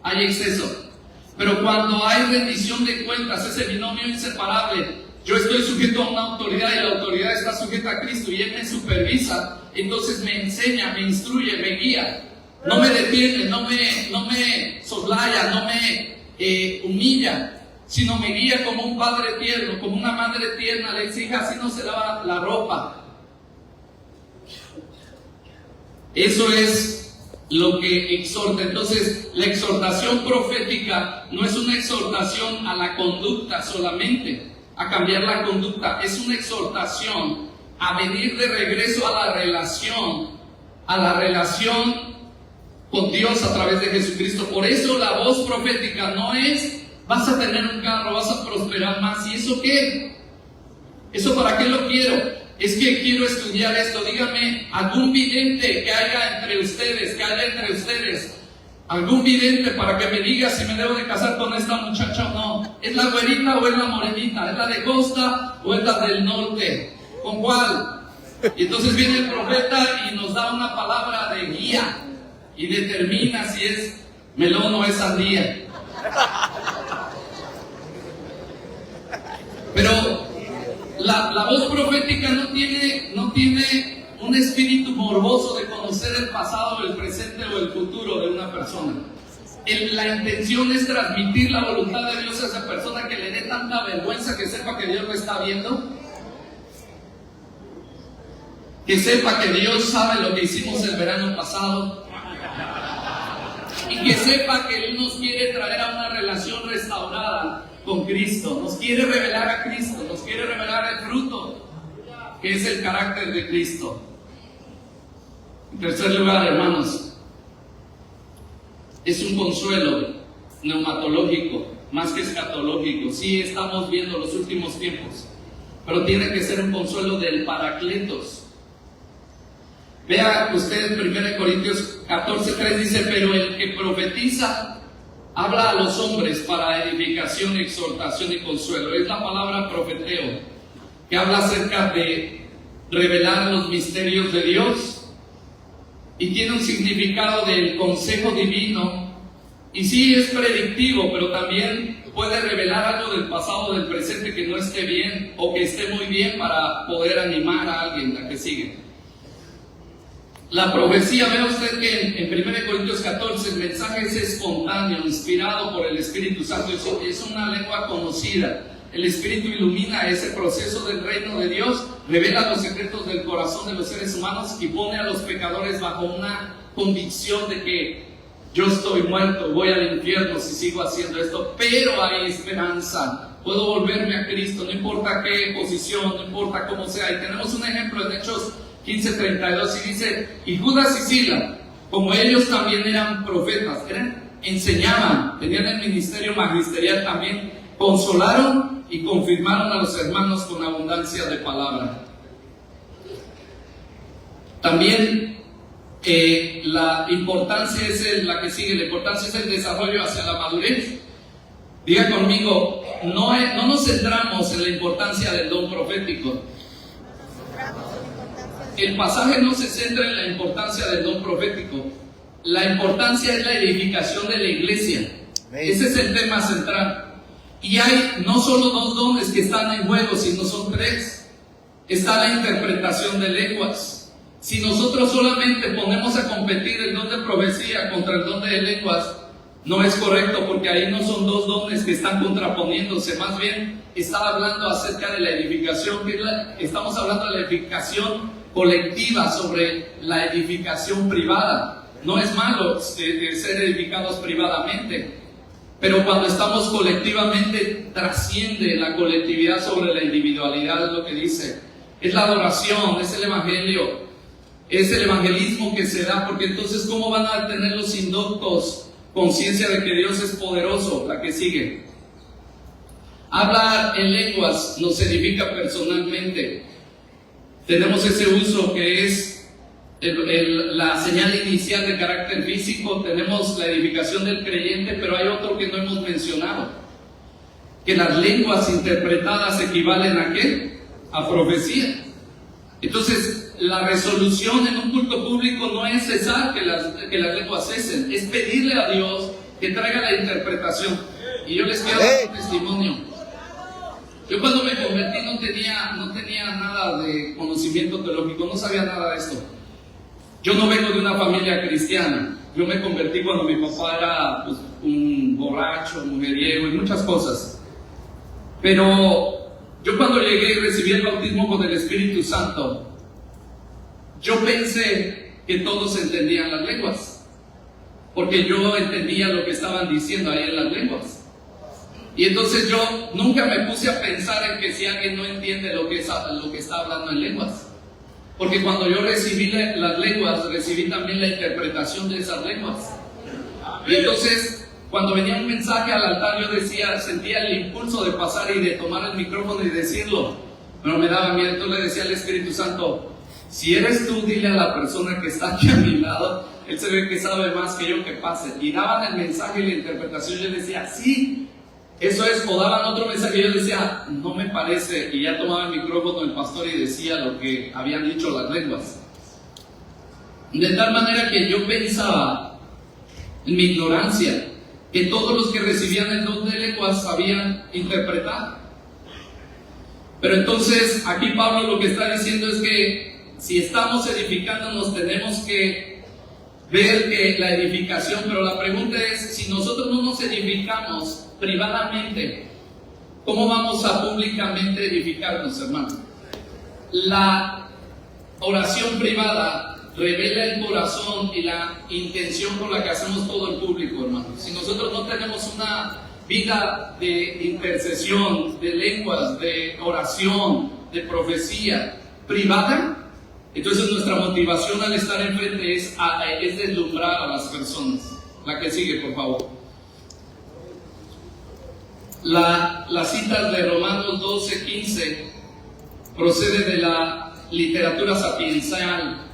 A: hay exceso. Pero cuando hay rendición de cuentas, ese binomio inseparable, yo estoy sujeto a una autoridad y la autoridad está sujeta a Cristo y Él me supervisa, entonces me enseña, me instruye, me guía. No me detiene, no me soslaya, no me humilla, sino me guía como un padre tierno, como una madre tierna le exige: así no se lava la ropa. Eso es lo que exhorta. Entonces, la exhortación profética no es una exhortación a la conducta solamente, a cambiar la conducta, es una exhortación a venir de regreso a la relación con Dios a través de Jesucristo. Por eso la voz profética no es: vas a tener un carro, vas a prosperar más. ¿Y eso qué? ¿Eso para qué lo quiero? Es que quiero estudiar esto. Dígame algún vidente que haya entre ustedes, algún vidente para que me diga si me debo de casar con esta muchacha o no. ¿Es la güerita o es la morenita? ¿Es la de costa o es la del norte? ¿Con cuál? Y entonces viene el profeta y nos da una palabra de guía y determina si es melón o es sandía. Pero la voz profética no tiene un espíritu morboso de conocer el pasado, el presente o el futuro de una persona. La intención es transmitir la voluntad de Dios a esa persona, que le dé tanta vergüenza que sepa que Dios lo está viendo, que sepa que Dios sabe lo que hicimos el verano pasado y que sepa que Él nos quiere traer a una relación restaurada con Cristo. Nos quiere revelar a Cristo, nos quiere revelar el fruto, que es el carácter de Cristo. En tercer lugar, hermanos, es un consuelo neumatológico, más que escatológico. Sí, estamos viendo los últimos tiempos, pero tiene que ser un consuelo del Paracletos. Vea usted 1 Corintios 14:3 dice: pero el que profetiza habla a los hombres para edificación, exhortación y consuelo. Es la palabra profeteo, que habla acerca de revelar los misterios de Dios, y tiene un significado del consejo divino. Y sí, es predictivo, pero también puede revelar algo del pasado, del presente que no esté bien o que esté muy bien, para poder animar a alguien a que sigue. La profecía, vea usted que en 1 Corintios 14 el mensaje es espontáneo, inspirado por el Espíritu Santo. Es una lengua conocida. El Espíritu ilumina ese proceso del reino de Dios, revela los secretos del corazón de los seres humanos y pone a los pecadores bajo una convicción de que yo estoy muerto, voy al infierno si sigo haciendo esto, pero hay esperanza. Puedo volverme a Cristo, no importa qué posición, no importa cómo sea. Y tenemos un ejemplo en Hechos 15:32, y dice: y Judas y Sila, como ellos también eran profetas, enseñaban, tenían el ministerio magisterial también, consolaron y confirmaron a los hermanos con abundancia de palabra. También la importancia es la que sigue, la importancia es el desarrollo hacia la madurez. Diga conmigo, no nos centramos en la importancia del don profético. El pasaje no se centra en la importancia del don profético. La importancia es la edificación de la iglesia. Ese es el tema central. Y hay no solo dos dones que están en juego, sino son tres. Está la interpretación de lenguas. Si nosotros solamente ponemos a competir el don de profecía contra el don de lenguas, no es correcto, porque ahí no son dos dones que están contraponiéndose. Más bien está hablando acerca de la edificación, estamos hablando de la edificación colectiva sobre la edificación privada. No es malo ser edificados privadamente, pero cuando estamos colectivamente trasciende la colectividad sobre la individualidad, es lo que dice. Es la adoración, es el evangelio, es el evangelismo que se da, porque entonces ¿cómo van a tener los indoctos conciencia de que Dios es poderoso? La que sigue. Hablar en lenguas nos edifica personalmente. Tenemos ese uso que es la señal inicial de carácter físico. Tenemos la edificación del creyente, pero hay otro que no hemos mencionado, que las lenguas interpretadas equivalen ¿a qué? A profecía. Entonces, la resolución en un culto público no es cesar que las lenguas cesen, es pedirle a Dios que traiga la interpretación. Y yo les quiero dar un testimonio. Yo cuando me convertí no tenía nada de conocimiento teológico, no sabía nada de esto. Yo no vengo de una familia cristiana. Yo me convertí cuando mi papá era un borracho, mujeriego y muchas cosas. Pero yo cuando llegué y recibí el bautismo con el Espíritu Santo, yo pensé que todos entendían las lenguas, porque yo entendía lo que estaban diciendo ahí en las lenguas. Y entonces yo nunca me puse a pensar en que si alguien no entiende lo que está hablando en lenguas. Porque cuando yo recibí las lenguas, recibí también la interpretación de esas lenguas. Y entonces, cuando venía un mensaje al altar, yo sentía el impulso de pasar y de tomar el micrófono y decirlo. Pero me daba miedo. Entonces le decía al Espíritu Santo: si eres tú, dile a la persona que está aquí a mi lado, él se ve que sabe más que yo, que pase. Y daban el mensaje y la interpretación, yo decía, sí, eso es. O daban otro mensaje y yo decía, no me parece. Y ya tomaba el micrófono el pastor y decía lo que habían dicho las lenguas. De tal manera que yo pensaba, en mi ignorancia, que todos los que recibían el don de lenguas sabían interpretar. Pero entonces aquí Pablo lo que está diciendo es que si estamos edificándonos, tenemos que ver que la edificación, pero la pregunta es, si nosotros no nos edificamos privadamente, ¿cómo vamos a públicamente edificarnos, hermano? La oración privada revela el corazón y la intención con la que hacemos todo el público, hermanos. Si nosotros no tenemos una vida de intercesión, de lenguas, de oración, de profecía privada, entonces nuestra motivación al estar enfrente es deslumbrar a las personas. La que sigue, por favor. La cita de Romanos 12:15 procede de la literatura sapiencial.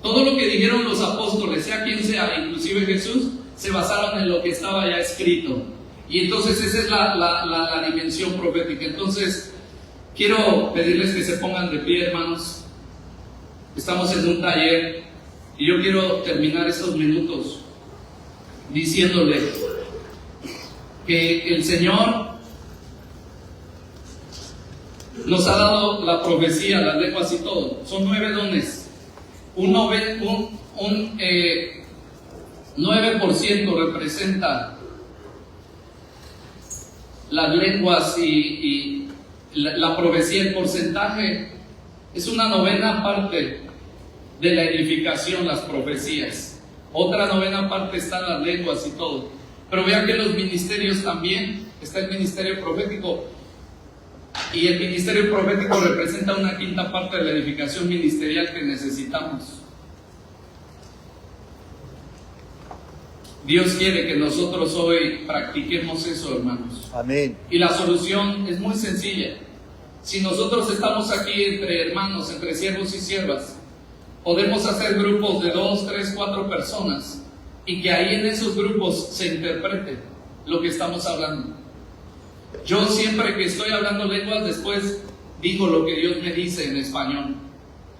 A: Todo lo que dijeron los apóstoles, sea quien sea, inclusive Jesús, se basaron en lo que estaba ya escrito. Y entonces esa es la dimensión profética. Entonces, quiero pedirles que se pongan de pie, hermanos. Estamos en un taller y yo quiero terminar estos minutos diciéndole que el Señor nos ha dado la profecía, las lenguas y todo. Son 9 dones. Un 9% representa las lenguas y la profecía. El porcentaje es una 9ª parte de la edificación, las profecías. Otra 9ª parte están las lenguas y todo. Pero vean que los ministerios también, está el ministerio profético. Y el ministerio profético representa una 5ª parte de la edificación ministerial que necesitamos. Dios quiere que nosotros hoy practiquemos eso, hermanos.
C: Amén.
A: Y la solución es muy sencilla. Si nosotros estamos aquí entre hermanos, entre siervos y siervas, podemos hacer grupos de 2, 3, 4 personas y que ahí en esos grupos se interprete lo que estamos hablando. Yo siempre que estoy hablando lenguas, después digo lo que Dios me dice en español.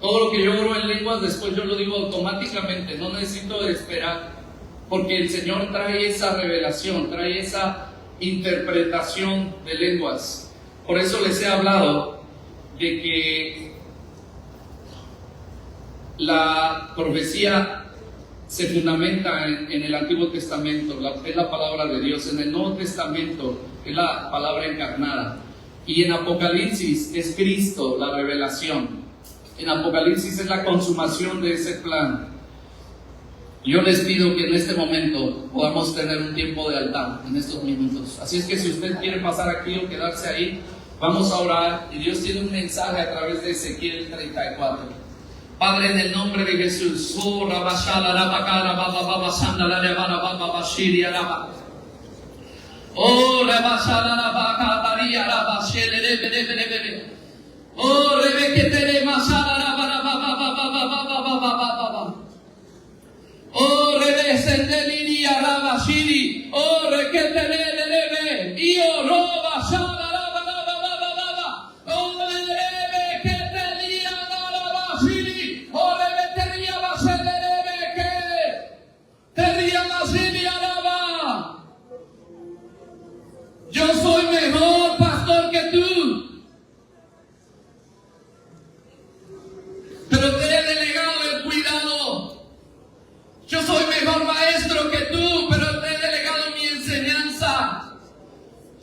A: Todo lo que yo oro en lenguas, después yo lo digo automáticamente, no necesito esperar, porque el Señor trae esa revelación, trae esa interpretación de lenguas. Por eso les he hablado de que la profecía se fundamenta en el Antiguo Testamento, es la palabra de Dios. En el Nuevo Testamento es la palabra encarnada. Y en Apocalipsis es Cristo, la revelación. En Apocalipsis es la consumación de ese plan. Yo les pido que en este momento podamos tener un tiempo de altar, en estos minutos. Así es que si usted quiere pasar aquí o quedarse ahí, vamos a orar. Y Dios tiene un mensaje a través de Ezequiel 34. Padre, en el nombre de Jesús, oh, Rabashala, Rabakara, Baba, Baba, Sandala, Rabana, Baba, Bashiri, Araba. Oh, Rabashala, Rabaka, Maria, Rabashele, Rebe. Oh, Rebeketere, Mashala, Rabana, Baba, Baba, Baba, Baba, Baba. Oh, Rebe, Sendeliria, Rabashiri. Oh, Reketere, Rebe. Io, Roba, Shala, Rabana, Baba, Baba. Oh, Rebe, Keteria, Rabashiri. Oh, Rebe, Teria, Basele, Rebe, Teria, Basili, Araba. Yo soy mejor pastor que tú, pero te he delegado el cuidado. Yo soy mejor maestro que tú, pero te he delegado mi enseñanza.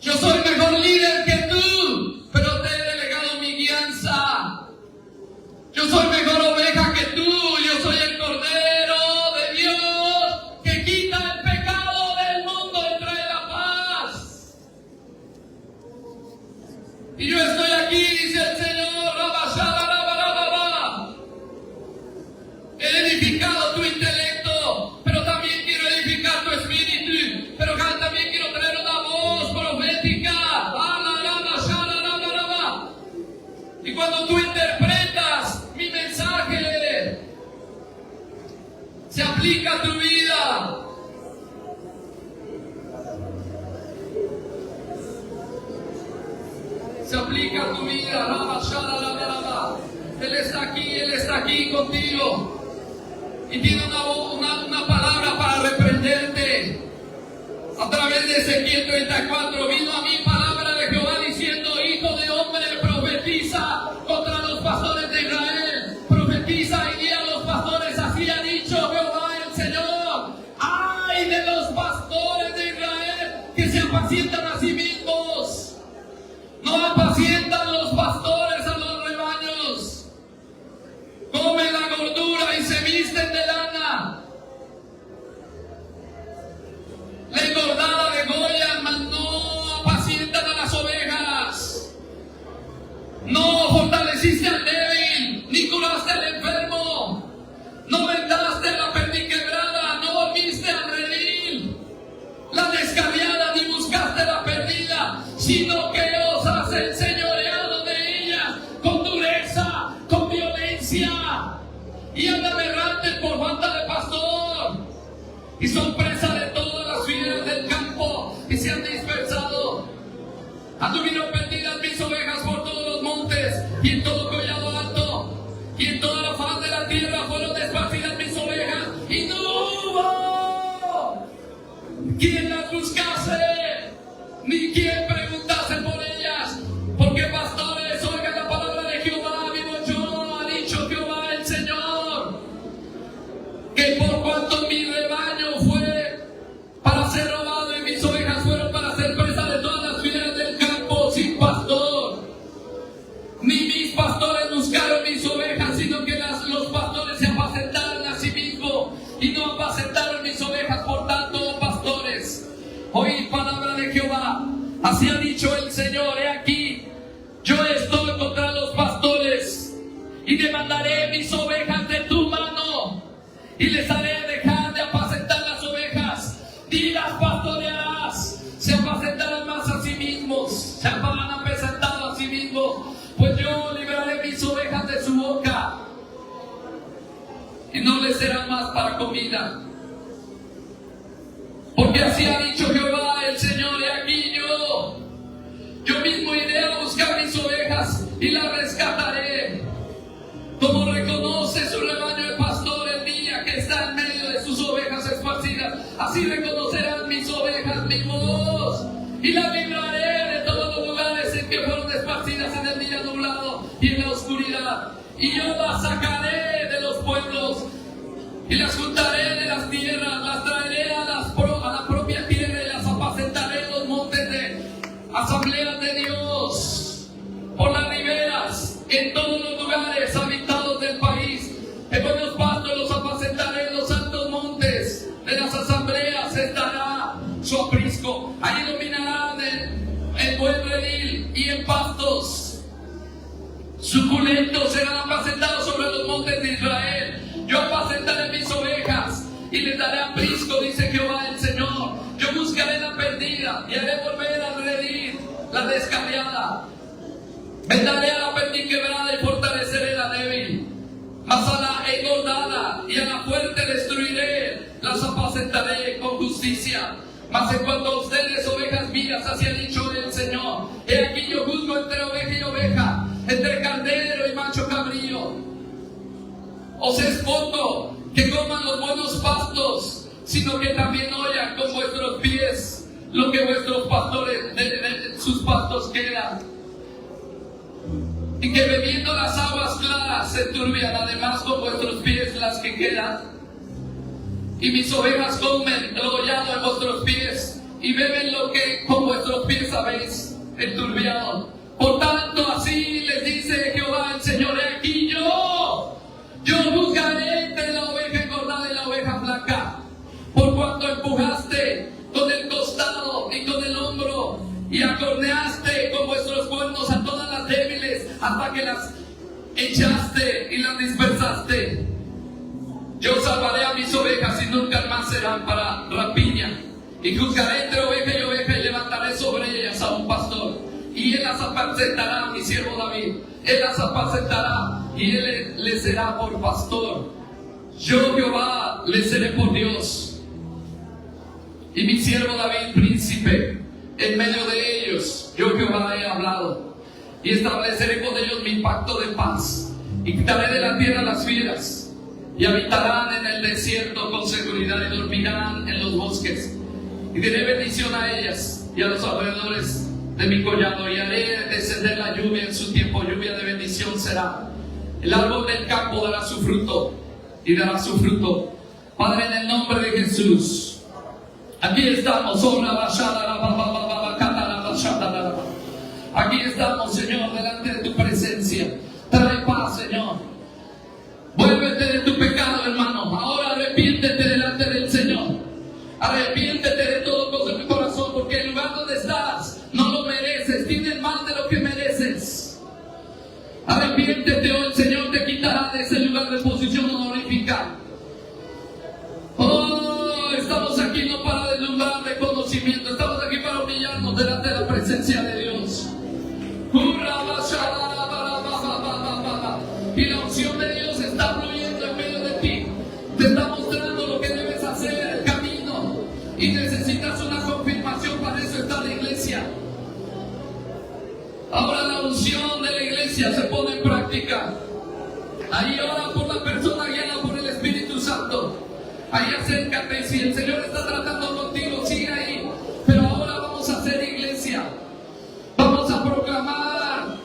A: Yo soy mejor líder que tú, pero te he delegado mi guianza. Yo soy mejor oveja que tú, yo soy el Cordero de Dios que quita el pecado del mundo y trae la paz. Y yo estoy aquí, dice el Señor, he edificado tu intelecto, pero también quiero edificar tu espíritu, pero también quiero traer una voz profética. Y cuando tú interpretas mi mensaje, se aplica a tu vida. Se aplica a tu vida. Él está aquí contigo. Y tiene una palabra para reprenderte. A través de Ezequiel 34 vino a mí palabra de Jehová diciendo: hijo de hombre, profetiza contra los pastores de Israel. Profetiza y guía a los pastores. Así ha dicho Jehová el Señor. ¡Ay de los pastores de Israel que se apacientan a sí mismos! No apacientan los pastores a los rebaños. Comen la gordura y se visten y son presa de todas las fieras del campo y se han dispersado. Anduvieron perdidas mis ovejas por todos los montes y en todo collado alto, y en toda la faz de la tierra fueron esparcidas mis ovejas, y no hubo quien las buscase, ni quien preguntase por ellas. Porque pastores, oigan la palabra de Jehová, vivo yo, ha dicho Jehová el Señor, que por cuanto mi rebaño fue para ser robado y mis ovejas fueron para ser presa de todas las fieras del campo sin pastor, ni mis pastores buscaron mis ovejas, sino que los pastores se apacentaron a sí mismos y no apacentaron mis ovejas. Por tanto, oh pastores, oíd palabra de Jehová, así ha dicho el Señor, he aquí, yo estoy contra los pastores y demandaré mis ovejas de tu mano y les haré dejar de apacentar las ovejas y las pastorearás. Se apacentarán más a sí mismos, se habrán apacentado a sí mismos, pues yo liberaré mis ovejas de su boca y no les será más para comida. Porque así ha dicho Jehová el Señor, y aquí yo mismo iré a buscar mis ovejas y las rescataré. Como reconoce su rebaño el pastor el día que está en medio de sus ovejas esparcidas, así reconocerán mis ovejas mi voz, y las libraré de todos los lugares en que fueron esparcidas en el día nublado y en la oscuridad. Y yo las sacaré de los pueblos y las juntaré de las tierras, las traeré a la propia tierra y las apacentaré en los montes de asambleas de Dios, por las riberas, en todos los lugares habitados del país. En buenos pastos los apacentaré en los altos montes de las asambleas estará su aprisco. Ahí dominarán el buen redil, y en pastos suculentos serán apacentados sobre los montes de Israel. Yo apacentaré mis ovejas y les daré aprisco, dice Jehová el Señor. Yo buscaré la perdida y haré volver al redil la descarriada. Vendaré a la perdiz quebrada y fortaleceré la débil. Mas a la engordada y a la fuerte destruiré, las apacentaré con justicia. Mas en cuanto a ustedes, ovejas mías, así ha dicho el Señor, he aquí yo juzgo entre oveja y oveja, entre cardero y macho cabrío. Os es poco que coman los buenos pastos, sino que también oyan con vuestros pies lo que vuestros pastores de sus pastos quedan, y que bebiendo las aguas claras se turbian además con vuestros pies las que quedan. Y mis ovejas comen lo hollado en vuestros pies y beben lo que con vuestros pies habéis enturbiado. Por tanto, así les dice Jehová el Señor, he aquí yo juzgaré entre la oveja engordada y la oveja flaca, por cuanto empujaste con el costado y con el hombro y acorneaste con vuestros cuernos a todas las débiles, hasta que las echaste y las dispersaste. Yo salvaré a mis ovejas y nunca más serán para rapiña, y juzgaré entre oveja y oveja y levantaré sobre ellas a un pastor, y él las apacentará, mi siervo David, él las apacentará y él les será por pastor. Yo Jehová les seré por Dios, y mi siervo David príncipe en medio de ellos. Yo Jehová he hablado, y estableceré con ellos mi pacto de paz, y quitaré de la tierra las fieras, y habitarán en el desierto con seguridad, y dormirán en los bosques. Y diré bendición a ellas y a los alrededores de mi collado, y haré descender la lluvia en su tiempo, lluvia de bendición será. El árbol del campo dará su fruto, y dará su fruto. Padre, en el nombre de Jesús, aquí estamos, aquí estamos, Señor, delante de tu presencia. Trae paz, Señor. Vuélvete de tu pecado, hermano. Ahora arrepiéntete delante del Señor. Arrepiéntete de todo cosa de tu corazón, porque el lugar donde estás no lo mereces. Tienes más de lo que mereces. Arrepiéntete o el Señor te quitará de ese lugar de posición honorífica. Oh, estamos aquí no para deslumbrar de conocimiento. Estamos aquí para humillarnos delante de la presencia de Dios. Y la unción de Dios está fluyendo en medio de ti. Te está mostrando lo que debes hacer, el camino Ahora la unción de la iglesia se pone en práctica. Ahí ora por la persona guiada por el Espíritu Santo. Ahí acércate, si el Señor está tratando contigo, sigue ahí. Pero ahora vamos a hacer iglesia. Vamos a proclamar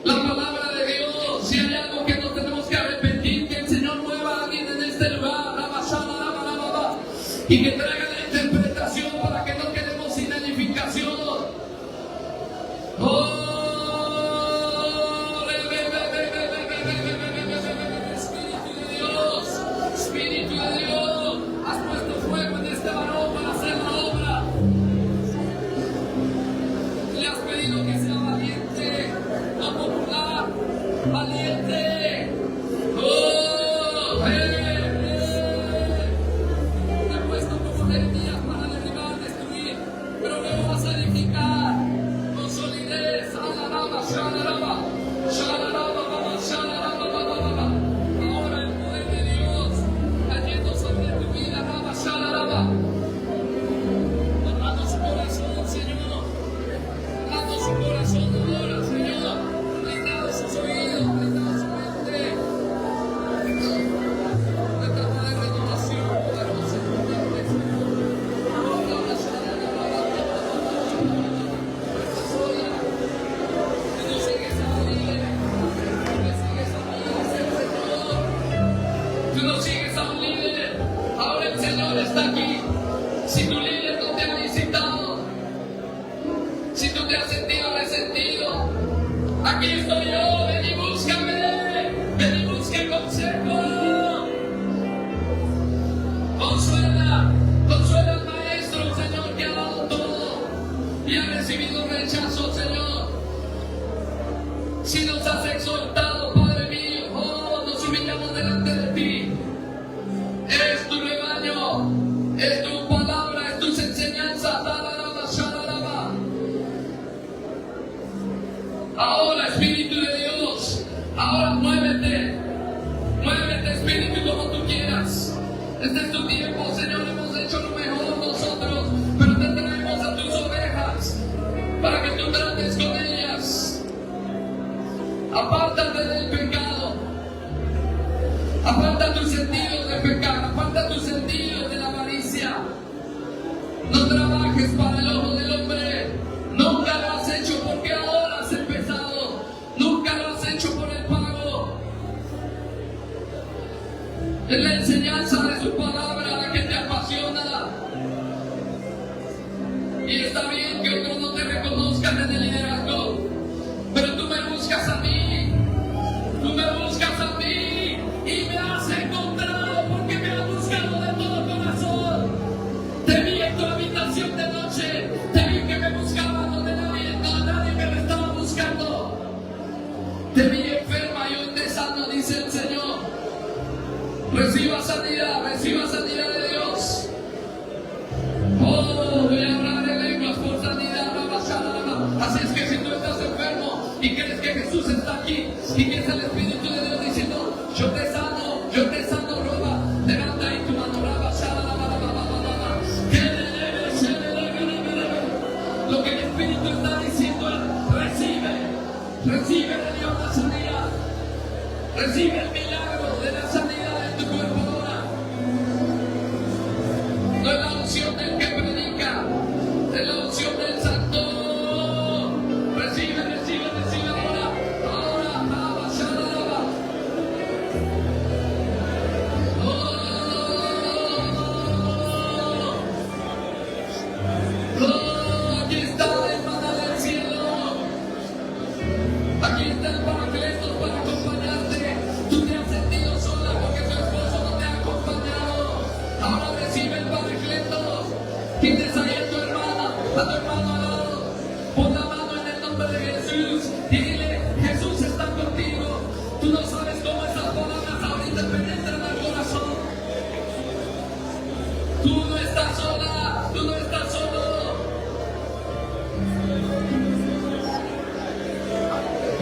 A: la palabra de Dios. Si hay algo que nos tenemos que arrepentir, que el Señor mueva a alguien en este lugar. Y que traiga la interpretación para que no quedemos sin edificación. Oh, Espíritu de Dios, has puesto fuego en este varón para hacer la obra. Le has pedido que sea valiente, no popular, valiente. Oh, te he puesto como Jeremías para derribar, destruir, pero luego vas a edificar con solidez. Alaraba, shalaraba, shalaraba, baba, shalaraba, baba, baba. Ahora el poder de Dios cayendo sobre tu vida, raba, shalaraba. Tocando su corazón, Señor. Tocando su corazón ahora, Señor. Blindado sus oídos, blindado su mente. Retama de renovación poderosa en tu mente, Señor. Raba, shalaraba, baba, baba. Sola. Tú no sigues a un líder. Tú le sigues a mí, dice el Señor. Tú no sigues a un líder. Ahora el Señor está aquí. Si tu líder no te ha visitado, si tú te has sentido resentido, aquí estoy yo. Ven y búscame. Ven y busca consejo. Consuela, consuela al maestro, Señor, que ha dado todo y ha recibido rechazo, Señor. Si nos has exhortado, Padre mío, oh, nos humillamos delante de ti. Es tu rebaño, es tu palabra, es tus enseñanzas. Talaraba, shalaraba. Ahora, Espíritu de Dios, ahora muévete, muévete, Espíritu, como tú quieras. Este es tu tiempo, Señor, hemos hecho lo mejor nosotros, pero te traemos a tus ovejas para que tú trates con ellas. Apártate del pecado, aparta tus sentidos de pecado, aparta tus sentidos de la avaricia. No trabajes para el ojo del hombre, nunca lo has hecho porque ahora has empezado, nunca lo has hecho por el pago. Es la enseñanza de su palabra la que te apasiona. Y está bien que otros no te reconozcan en el liderazgo, pero tú me buscas a mí, tú me buscas a mí y me has encontrado porque me has buscado de todo corazón. Te vi en tu habitación de noche, te vi que me buscabas donde nadie me estaba buscando. Te vi enferma y hoy te sano, dice el Señor. Reciba sanidad de Dios. Oh, voy a hablar de lenguas por sanidad. Así es que si tú estás enfermo y crees que Jesús está aquí y que es el Espíritu de Dios diciendo, yo te sano, roba, levanta ahí tu mano, raba, lo que el Espíritu está diciendo es, recibe de Dios la sanidad, recibe el milagro de la sanidad en tu cuerpo ahora. No es la unción del que predica, es la unción del santo. Recibe ahora, raba, shalaraba. Aquí está el maná del cielo. Aquí está el Paracletos para acompañarte. Tú te has sentido sola porque tu esposo no te ha acompañado. Ahora recibe el Paracletos. Tienes ahí a tu hermana al lado. Pon la mano en el nombre de Jesús y dile, Jesús está contigo. Tú no sabes cómo esas palabras ahorita penetran al corazón. Tú no estás sola, tú no estás solo.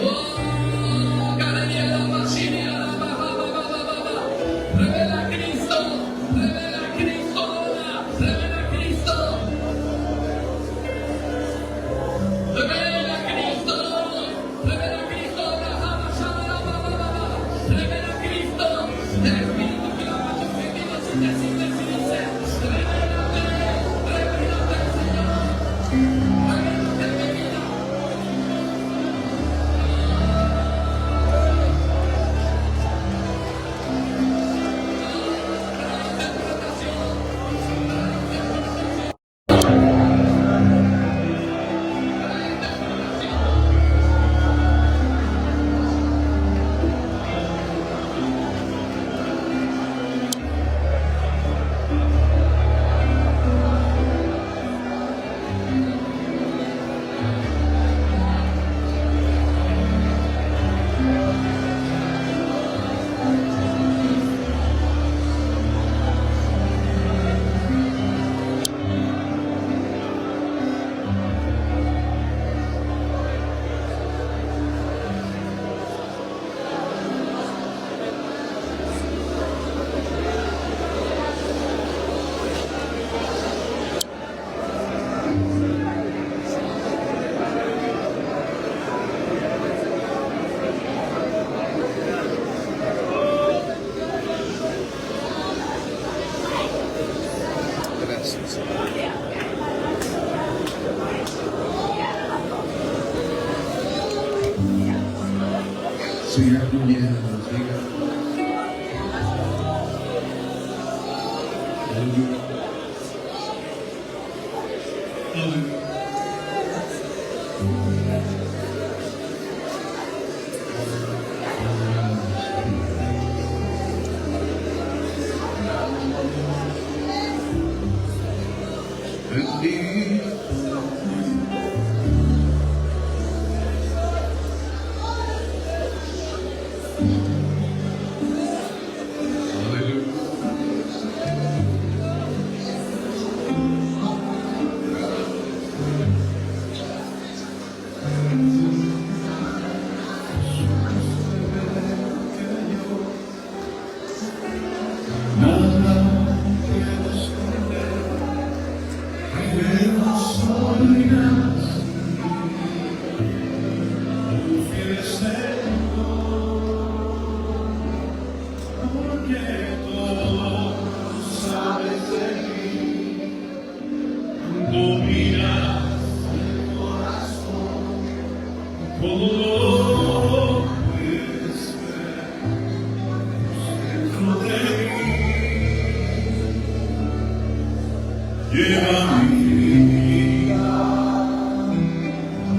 A: Oh, Garaniela, Machini, revela a Cristo, revela a Cristo ahora, revela a Cristo.
C: Señor, tú vienes a los hijos.
D: Lleva mi vida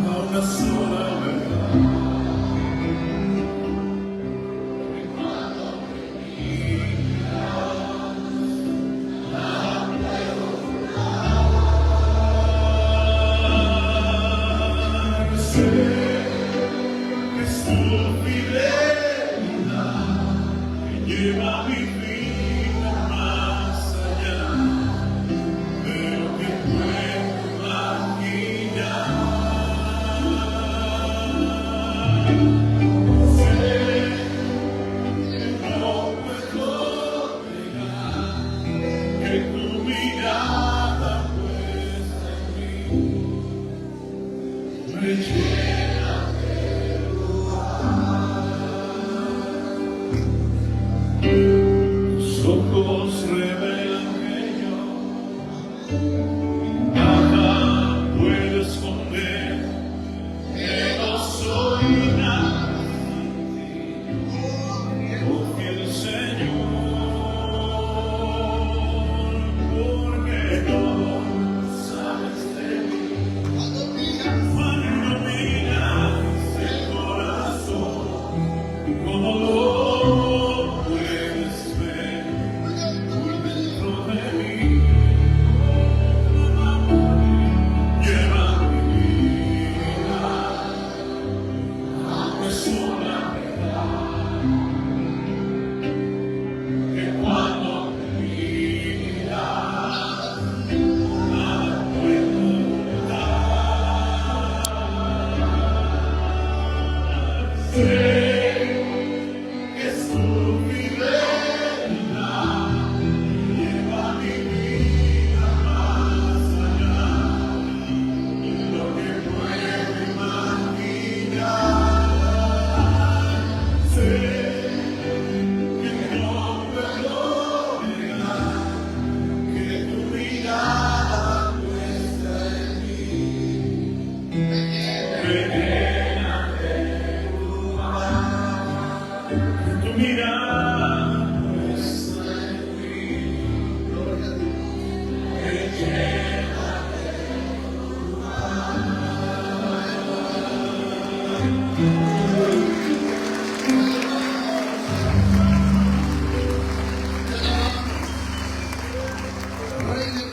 D: a una sola verdad. Sé que es tu fidelidad que lleva mi vida más allá de lo que puedo imaginar. Sé que no puedo negar que tu mirada puesta en mí me llena de tus ojos revelan que yo nada puedo esconder, que no soy nada sin ti, oh fiel Señor, porque no sabes de mí. Cuando miras el corazón, como lo puedes ver muy dentro de mí. Lleva mi vida a una sola verdad, que cuando me miras nada puedo ocultar. Sé que es tu fidelidad que lleva mi vida más allá de lo que puedo imaginar. Sé que no puedo negar que tu mirada puesta en mí me llena de tu paz. Que tu mirada puesta en mí me llena
C: Rey de